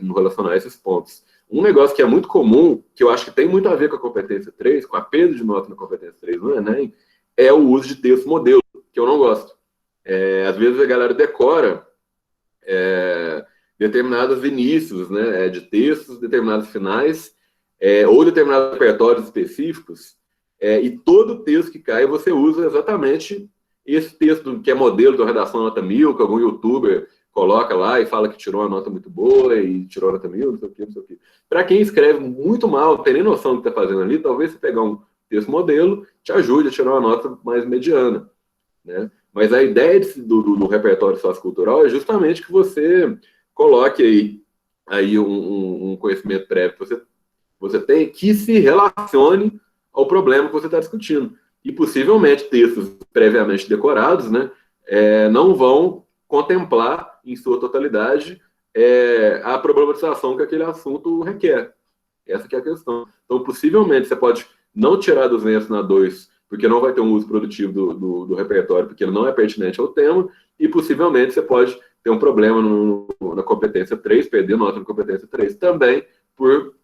não relacionar esses pontos. Um negócio que é muito comum, que eu acho que tem muito a ver com a competência 3, com a perda de nota na competência 3 no Enem, é o uso de texto modelo, que eu não gosto. Às vezes a galera decora determinados inícios, né, de textos, determinados finais, ou determinados repertórios específicos, e todo texto que cai você usa exatamente esse texto que é modelo da redação nota 1000, que algum youtuber coloca lá e fala que tirou uma nota muito boa e tirou a nota 1000, não sei o que, não sei o que. Para quem escreve muito mal, não tem nem noção do que está fazendo ali, talvez você pegar um texto modelo te ajude a tirar uma nota mais mediana, né? Mas a ideia do repertório sociocultural é justamente que você coloque aí um conhecimento prévio que você tem que se relacione ao problema que você está discutindo. E possivelmente textos previamente decorados, né, não vão contemplar em sua totalidade a problematização que aquele assunto requer. Essa que é a questão. Então, possivelmente, você pode não tirar 200 na 2, porque não vai ter um uso produtivo do repertório, porque ele não é pertinente ao tema, e possivelmente você pode ter um problema na competência 3, perder nota na competência 3 também, por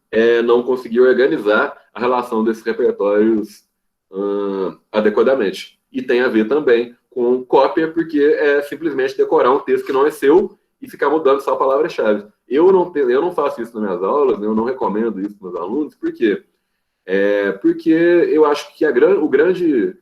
não conseguir organizar a relação desses repertórios adequadamente. E tem a ver também com cópia, porque é simplesmente decorar um texto que não é seu e ficar mudando só a palavra-chave. Eu não faço isso nas minhas aulas, né? Eu não recomendo isso para os alunos, por quê? Porque eu acho que a grande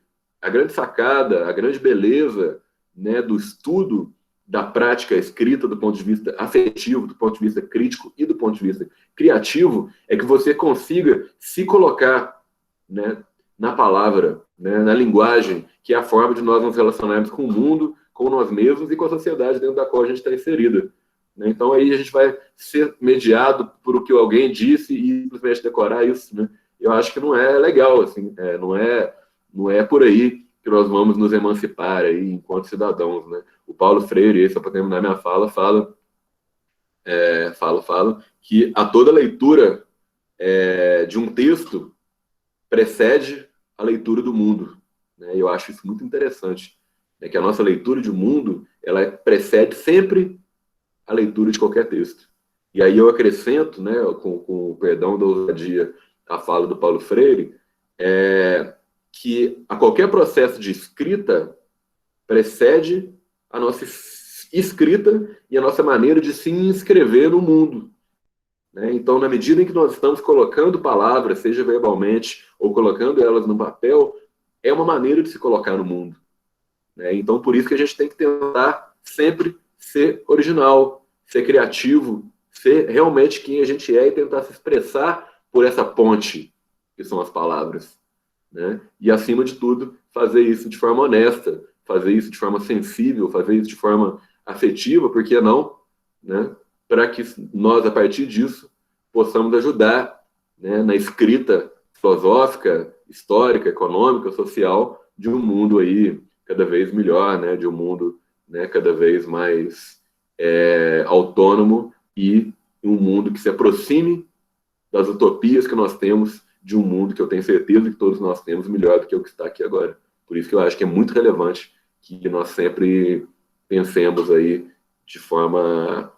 sacada, a grande beleza, né, do estudo da prática escrita do ponto de vista afetivo, do ponto de vista crítico e do ponto de vista criativo, é que você consiga se colocar, né, na palavra, né, na linguagem, que é a forma de nós nos relacionarmos com o mundo, com nós mesmos e com a sociedade dentro da qual a gente está inserida. Né? Então aí a gente vai ser mediado por o que alguém disse e simplesmente decorar isso, né? Eu acho que não é legal, assim, não é por aí que nós vamos nos emancipar aí enquanto cidadãos, né? O Paulo Freire, esse, para terminar minha fala, fala que a toda leitura de um texto precede a leitura do mundo, né? E eu acho isso muito interessante, né? Que a nossa leitura de mundo, ela precede sempre a leitura de qualquer texto. E aí eu acrescento, né, com o perdão da ousadia, a fala do Paulo Freire, que a qualquer processo de escrita precede a nossa escrita e a nossa maneira de se inscrever no mundo. Né? Então, na medida em que nós estamos colocando palavras, seja verbalmente ou colocando elas no papel, é uma maneira de se colocar no mundo. Né? Então, por isso que a gente tem que tentar sempre ser original, ser criativo, ser realmente quem a gente é e tentar se expressar por essa ponte que são as palavras. Né? E, acima de tudo, fazer isso de forma honesta, fazer isso de forma sensível, fazer isso de forma afetiva, por que não? Né? Para que nós, a partir disso, possamos ajudar, né, na escrita filosófica, histórica, econômica, social, de um mundo aí cada vez melhor, né? De um mundo, né, cada vez mais autônomo e um mundo que se aproxime das utopias que nós temos, de um mundo que eu tenho certeza que todos nós temos melhor do que o que está aqui agora. Por isso que eu acho que é muito relevante que nós sempre pensemos aí de forma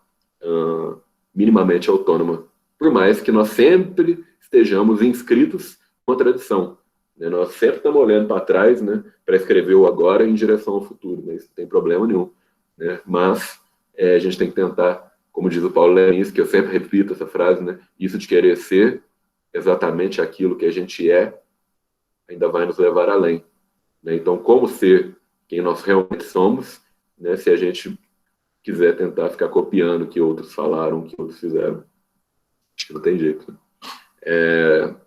minimamente autônoma, por mais que nós sempre estejamos inscritos com a tradição. Né? Nós sempre estamos olhando para trás, né, para escrever o agora em direção ao futuro, né? Isso não tem problema nenhum. Né? Mas a gente tem que tentar, como diz o Paulo Lenis, que eu sempre repito essa frase, né, isso de querer ser exatamente aquilo que a gente ainda vai nos levar além. Né? Então, como ser quem nós realmente somos, né, se a gente quiser tentar ficar copiando o que outros falaram, o que outros fizeram? Acho que não tem jeito.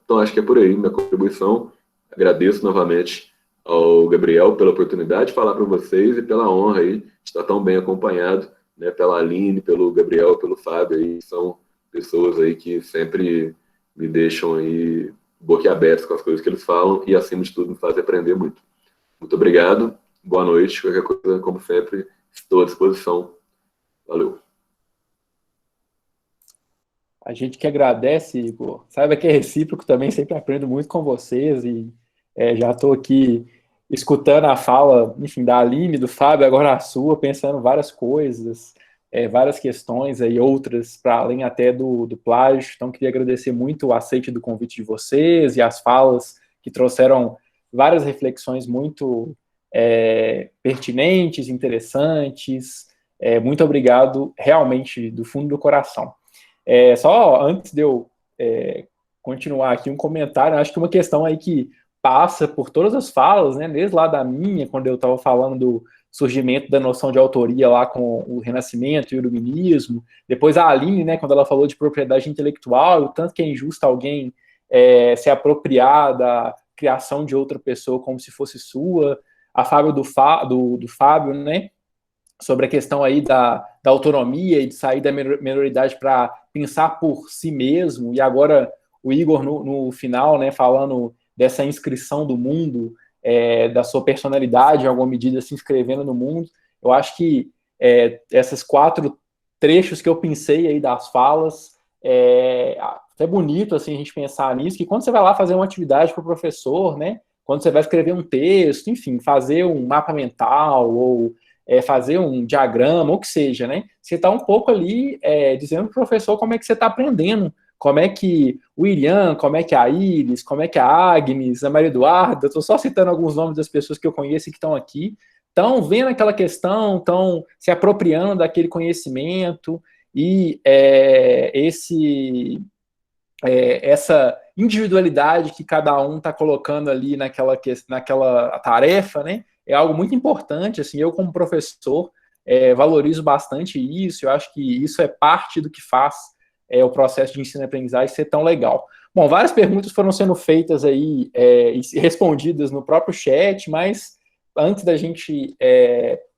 Então, acho que é por aí minha contribuição. Agradeço novamente ao Gabriel pela oportunidade de falar para vocês e pela honra aí de estar tão bem acompanhado né, pela Aline, pelo Gabriel, pelo Fábio, aí, são pessoas aí que sempre me deixam aí boquiabertos com as coisas que eles falam e, acima de tudo, me fazem aprender muito. Muito obrigado, boa noite, qualquer coisa, como sempre, estou à disposição. Valeu. A gente que agradece, Igor. Saiba que é recíproco também, sempre aprendo muito com vocês e já estou aqui escutando a fala, enfim, da Aline, do Fábio, agora a sua, pensando várias coisas, várias questões aí, outras, para além até do plágio. Então, queria agradecer muito o aceite do convite de vocês e as falas que trouxeram várias reflexões muito pertinentes, interessantes. Muito obrigado, realmente, do fundo do coração. Só antes de eu continuar aqui, um comentário, acho que uma questão aí que passa por todas as falas, né, desde lá da minha, quando eu estava falando do surgimento da noção de autoria lá com o Renascimento e o Iluminismo, depois a Aline, né, quando ela falou de propriedade intelectual, o tanto que é injusto alguém se apropriar da criação de outra pessoa como se fosse sua, a Fábio do Fábio, né, sobre a questão aí da autonomia e de sair da minoridade para pensar por si mesmo, e agora o Igor no final, né, falando dessa inscrição do mundo, da sua personalidade, em alguma medida, se inscrevendo no mundo. Eu acho que esses 4 trechos que eu pensei aí das falas, é bonito assim, a gente pensar nisso, que quando você vai lá fazer uma atividade para o professor, né, quando você vai escrever um texto, enfim, fazer um mapa mental, ou fazer um diagrama, ou que seja, né, você está um pouco ali dizendo para o professor como é que você está aprendendo, como é que o Irian, como é que a Iris, como é que a Agnes, a Maria Eduarda, estou só citando alguns nomes das pessoas que eu conheço e que estão aqui, estão vendo aquela questão, estão se apropriando daquele conhecimento, e essa individualidade que cada um está colocando ali naquela tarefa, né, é algo muito importante. Assim, eu como professor valorizo bastante isso. Eu acho que isso é parte do que faz o processo de ensino e aprendizagem ser tão legal. Bom, várias perguntas foram sendo feitas aí e respondidas no próprio chat, mas antes da gente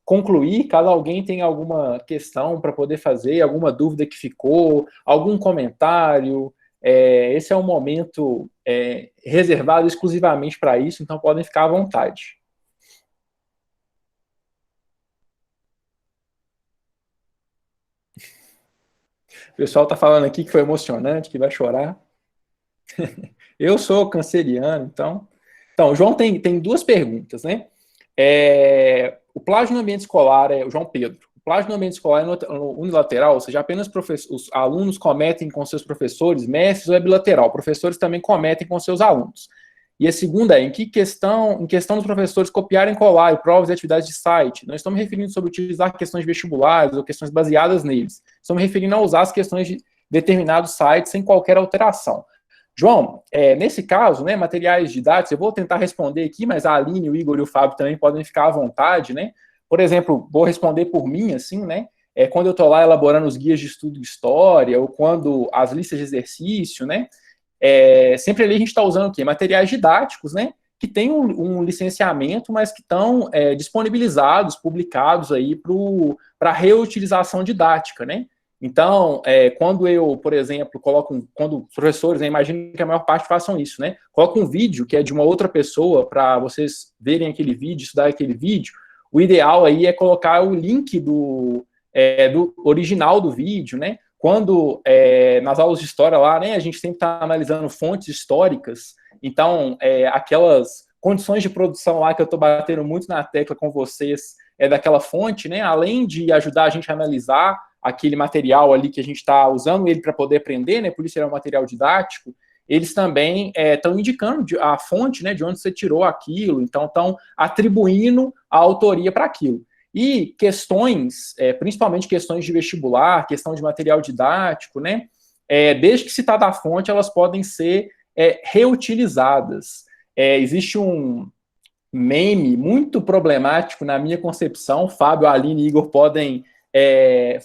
concluir, caso alguém tenha alguma questão para poder fazer, alguma dúvida que ficou, algum comentário, esse é um momento reservado exclusivamente para isso, então podem ficar à vontade. O pessoal está falando aqui que foi emocionante, que vai chorar. Eu sou canceriano, então... Então, o João tem 2 perguntas, né? O plágio no ambiente escolar, o João Pedro, o plágio no ambiente escolar é unilateral, ou seja, apenas os alunos cometem com seus professores, mestres, ou é bilateral? Professores também cometem com seus alunos. E a segunda em questão dos professores copiarem, colar provas e atividades de site, não estamos referindo sobre utilizar questões vestibulares ou questões baseadas neles, estamos referindo a usar as questões de determinados sites sem qualquer alteração. João, nesse caso, né, materiais didáticos, eu vou tentar responder aqui, mas a Aline, o Igor e o Fábio também podem ficar à vontade, né? Por exemplo, vou responder por mim, assim, né? Quando eu estou lá elaborando os guias de estudo de história, ou quando as listas de exercício, né? Sempre ali a gente está usando o quê? Materiais didáticos, né? Que tem um licenciamento, mas que estão disponibilizados, publicados aí para reutilização didática, né? Então, quando eu, por exemplo, quando os professores, né, imagino que a maior parte façam isso, né? Coloca um vídeo que é de uma outra pessoa para vocês verem aquele vídeo, estudar aquele vídeo, o ideal aí é colocar o link do original do vídeo, né? Quando, nas aulas de história lá, né, a gente sempre está analisando fontes históricas, então, aquelas condições de produção lá que eu estou batendo muito na tecla com vocês, daquela fonte, né, além de ajudar a gente a analisar aquele material ali que a gente está usando ele para poder aprender, né, por isso ele é um material didático, eles também estão indicando a fonte, né, de onde você tirou aquilo, então estão atribuindo a autoria para aquilo. E questões, principalmente questões de vestibular, questão de material didático, né, desde que se está da fonte, elas podem ser reutilizadas. Existe um meme muito problemático na minha concepção, Fábio, Aline e Igor podem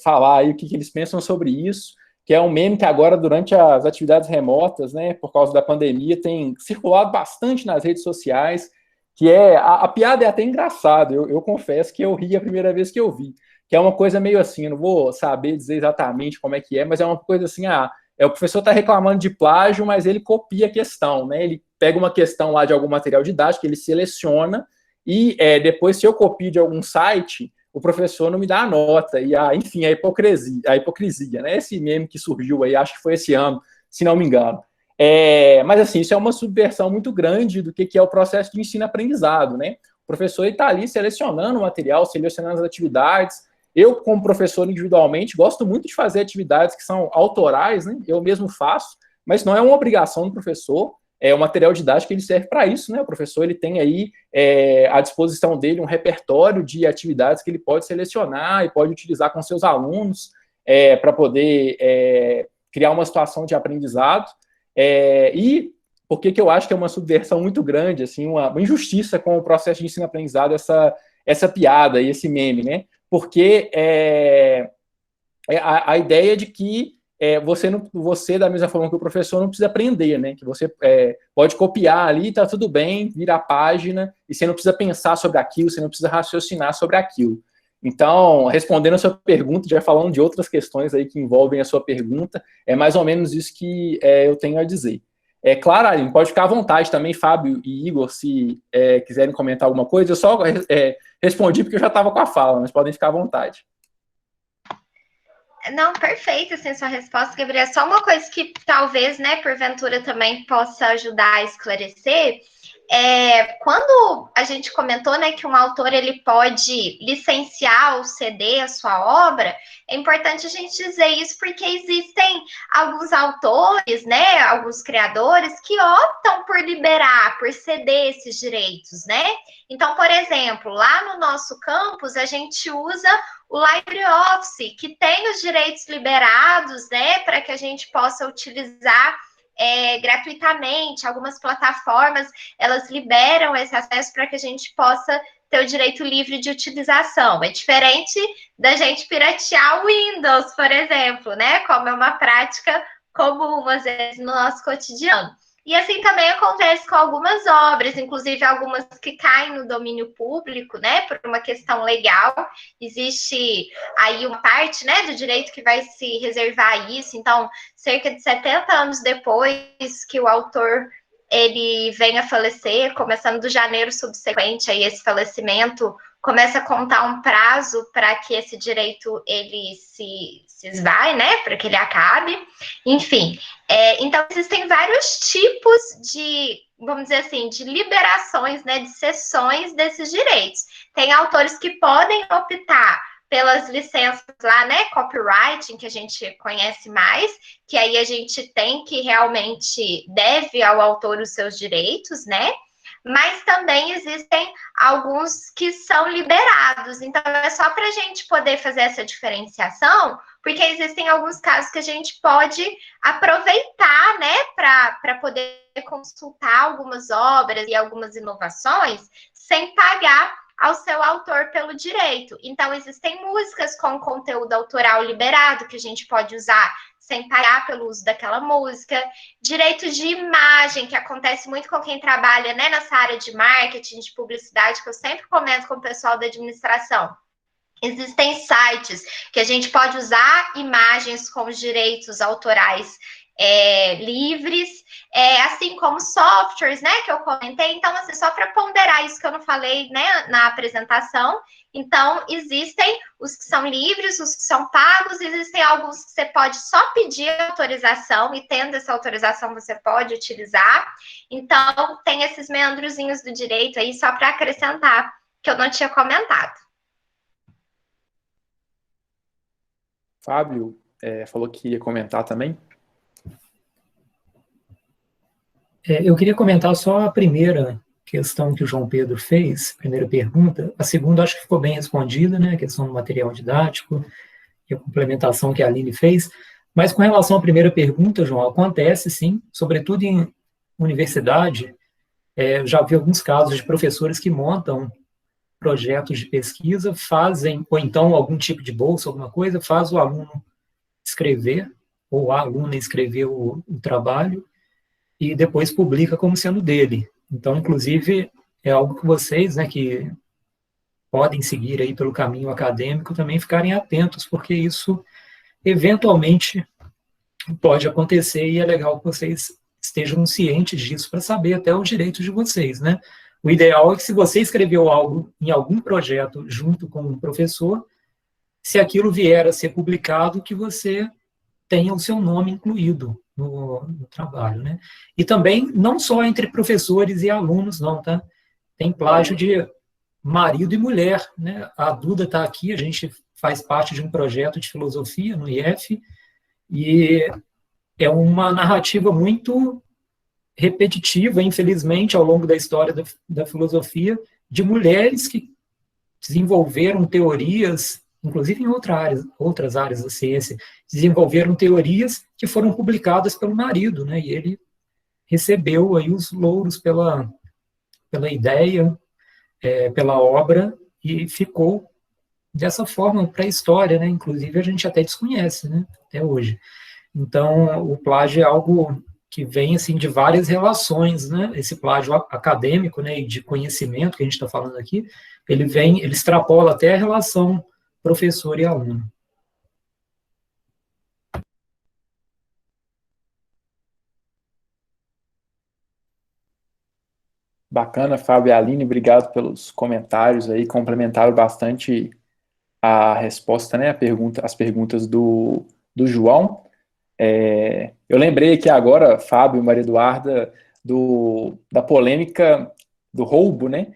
falar aí o que eles pensam sobre isso, que é um meme que agora, durante as atividades remotas, né, por causa da pandemia, tem circulado bastante nas redes sociais, que a piada é até engraçada, eu confesso que eu ri a primeira vez que eu vi, que é uma coisa meio assim, eu não vou saber dizer exatamente como é que é, mas é uma coisa assim, o professor está reclamando de plágio, mas ele copia a questão, né? Ele pega uma questão lá de algum material didático, ele seleciona, e depois, se eu copio de algum site, o professor não me dá a nota, e enfim, a hipocrisia, né? Esse meme que surgiu aí, acho que foi esse ano, se não me engano. Mas assim, isso é uma subversão muito grande do que é o processo de ensino-aprendizado, né? O professor está ali selecionando o material, selecionando as atividades. Eu, como professor individualmente, gosto muito de fazer atividades que são autorais, né? Eu mesmo faço, mas não é uma obrigação do professor. O material didático ele serve para isso, né? O professor ele tem aí à disposição dele um repertório de atividades que ele pode selecionar e pode utilizar com seus alunos para poder criar uma situação de aprendizado. E por que eu acho que é uma subversão muito grande, assim, uma injustiça com o processo de ensino-aprendizado, essa piada e esse meme, né? Porque a ideia de que você, da mesma forma que o professor, não precisa aprender, né? Que você pode copiar ali, tá tudo bem, vira a página, e você não precisa pensar sobre aquilo, você não precisa raciocinar sobre aquilo. Então, respondendo a sua pergunta, já falando de outras questões aí que envolvem a sua pergunta, é mais ou menos isso que eu tenho a dizer. Claro, Aline, pode ficar à vontade também, Fábio e Igor, se quiserem comentar alguma coisa. Eu só respondi porque eu já estava com a fala, mas podem ficar à vontade. Não, perfeito, assim, sua resposta, Gabriel. Só uma coisa que talvez, né, porventura também possa ajudar a esclarecer, quando a gente comentou, né, que um autor ele pode licenciar ou ceder a sua obra, é importante a gente dizer isso porque existem alguns autores, né, alguns criadores que optam por liberar, por ceder esses direitos, né? Então, por exemplo, lá no nosso campus, a gente usa o LibreOffice, que tem os direitos liberados, né, para que a gente possa utilizar gratuitamente. Algumas plataformas, elas liberam esse acesso para que a gente possa ter o direito livre de utilização. É diferente da gente piratear o Windows, por exemplo, né, como é uma prática comum, às vezes, no nosso cotidiano. E assim também acontece com algumas obras, inclusive algumas que caem no domínio público, né, por uma questão legal. Existe aí uma parte, né, do direito que vai se reservar a isso. Então, cerca de 70 anos depois que o autor ele vem a falecer, começando do janeiro subsequente a esse falecimento, começa a contar um prazo para que esse direito ele se esvai, né, para que ele acabe. Enfim, então existem vários tipos de, vamos dizer assim, de liberações, né, de cessões desses direitos. Tem autores que podem optar pelas licenças lá, né, copywriting, que a gente conhece mais, que aí a gente tem que realmente deve ao autor os seus direitos, né? Mas também existem alguns que são liberados. Então, é só para a gente poder fazer essa diferenciação, porque existem alguns casos que a gente pode aproveitar, né, para poder consultar algumas obras e algumas inovações sem pagar ao seu autor pelo direito. Então, existem músicas com conteúdo autoral liberado que a gente pode usar sem pagar pelo uso daquela música. Direito de imagem, que acontece muito com quem trabalha, né, nessa área de marketing, de publicidade, que eu sempre comento com o pessoal da administração. Existem sites que a gente pode usar imagens com os direitos autorais livres, assim como softwares, né, que eu comentei. Então, assim, só para ponderar isso que eu não falei, né, na apresentação. Então, existem os que são livres, os que são pagos, existem alguns que você pode só pedir autorização, e tendo essa autorização você pode utilizar. Então, tem esses meandrozinhos do direito aí, só para acrescentar, que eu não tinha comentado. Fábio falou que ia comentar também. Eu queria comentar só a primeira questão que o João Pedro fez, primeira pergunta. A segunda acho que ficou bem respondida, né, a questão do material didático e a complementação que a Aline fez. Mas com relação à primeira pergunta, João, acontece sim, sobretudo em universidade. Já vi alguns casos de professores que montam projetos de pesquisa, fazem, ou então algum tipo de bolsa, alguma coisa, faz o aluno escrever, ou a aluna escrever o trabalho, e depois publica como sendo dele. Então, inclusive, é algo que vocês, né, que podem seguir aí pelo caminho acadêmico também ficarem atentos, porque isso eventualmente pode acontecer e é legal que vocês estejam cientes disso para saber até os direitos de vocês, né? O ideal é que se você escreveu algo em algum projeto junto com um professor, se aquilo vier a ser publicado, que você tenha o seu nome incluído no trabalho, né? E também, não só entre professores e alunos, não, tá? Tem plágio de marido e mulher, né? A Duda está aqui, a gente faz parte de um projeto de filosofia no IF, e é uma narrativa muito repetitiva, infelizmente, ao longo da história da filosofia, de mulheres que desenvolveram teorias, inclusive em outras áreas da ciência, desenvolveram teorias que foram publicadas pelo marido, né? E ele recebeu aí os louros pela ideia, pela obra, e ficou dessa forma para a história, né? Inclusive a gente até desconhece, né? Até hoje. Então, o plágio é algo que vem assim de várias relações, né? Esse plágio acadêmico, né, e de conhecimento que a gente está falando aqui, ele extrapola até a relação professor e aluno. Bacana, Fábio e Aline, obrigado pelos comentários aí, complementaram bastante a resposta, né, as perguntas do João. Eu lembrei aqui agora, Fábio e Maria Eduarda, da polêmica do roubo, né,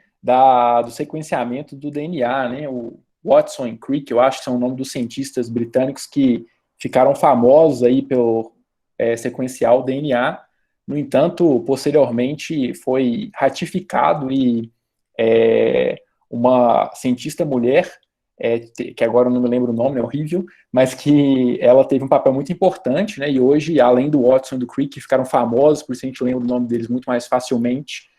do sequenciamento do DNA, né, o Watson e Crick, eu acho que são o nome dos cientistas britânicos que ficaram famosos aí pelo sequenciar o DNA. No entanto, posteriormente foi ratificado e uma cientista mulher, que agora eu não me lembro o nome, é horrível, mas que ela teve um papel muito importante, né, e hoje, além do Watson e do Crick, que ficaram famosos, por isso a gente lembra o nome deles muito mais facilmente,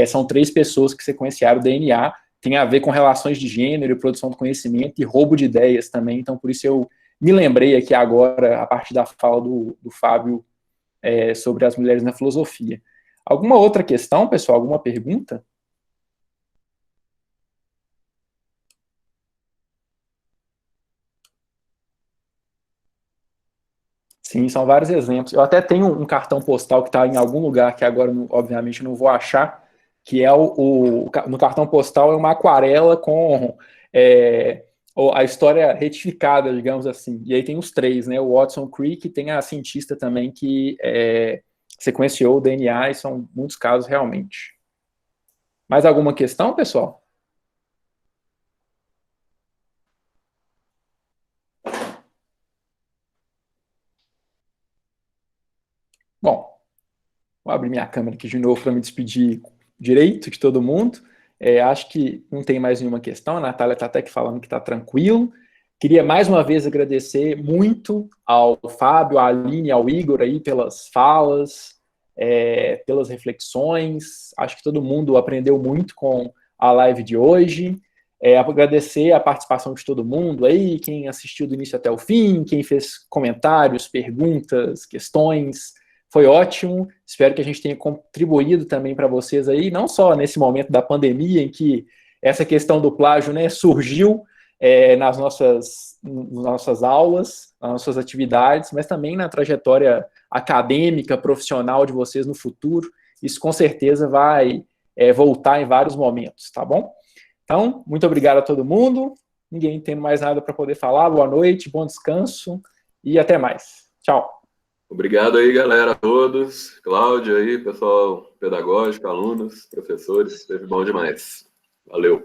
são 3 pessoas que sequenciaram o DNA, tem a ver com relações de gênero, produção do conhecimento e roubo de ideias também, então por isso eu me lembrei aqui agora, a partir da fala do Fábio, sobre as mulheres na filosofia. Alguma outra questão, pessoal? Alguma pergunta? Sim, são vários exemplos. Eu até tenho um cartão postal que está em algum lugar, que agora, obviamente, não vou achar, que é no cartão postal é uma aquarela com a história retificada, digamos assim. E aí tem os 3, né? O Watson Crick, tem a cientista também que sequenciou o DNA, e são muitos casos realmente. Mais alguma questão, pessoal? Bom, vou abrir minha câmera aqui de novo para me despedir direito de todo mundo. Acho que não tem mais nenhuma questão, a Natália está até aqui falando que está tranquilo. Queria mais uma vez agradecer muito ao Fábio, à Aline, ao Igor aí pelas falas, pelas reflexões. Acho que todo mundo aprendeu muito com a live de hoje. Agradecer a participação de todo mundo aí, quem assistiu do início até o fim, quem fez comentários, perguntas, questões. Foi ótimo, espero que a gente tenha contribuído também para vocês aí, não só nesse momento da pandemia, em que essa questão do plágio, né, surgiu nas nossas aulas, nas nossas atividades, mas também na trajetória acadêmica, profissional de vocês no futuro. Isso com certeza vai voltar em vários momentos, tá bom? Então, muito obrigado a todo mundo, ninguém tendo mais nada para poder falar, boa noite, bom descanso e até mais. Tchau. Obrigado aí, galera, a todos. Cláudia aí, pessoal pedagógico, alunos, professores, teve bom demais. Valeu.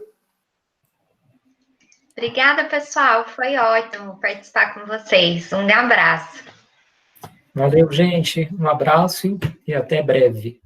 Obrigada, pessoal. Foi ótimo participar com vocês. Um abraço. Valeu, gente. Um abraço e até breve.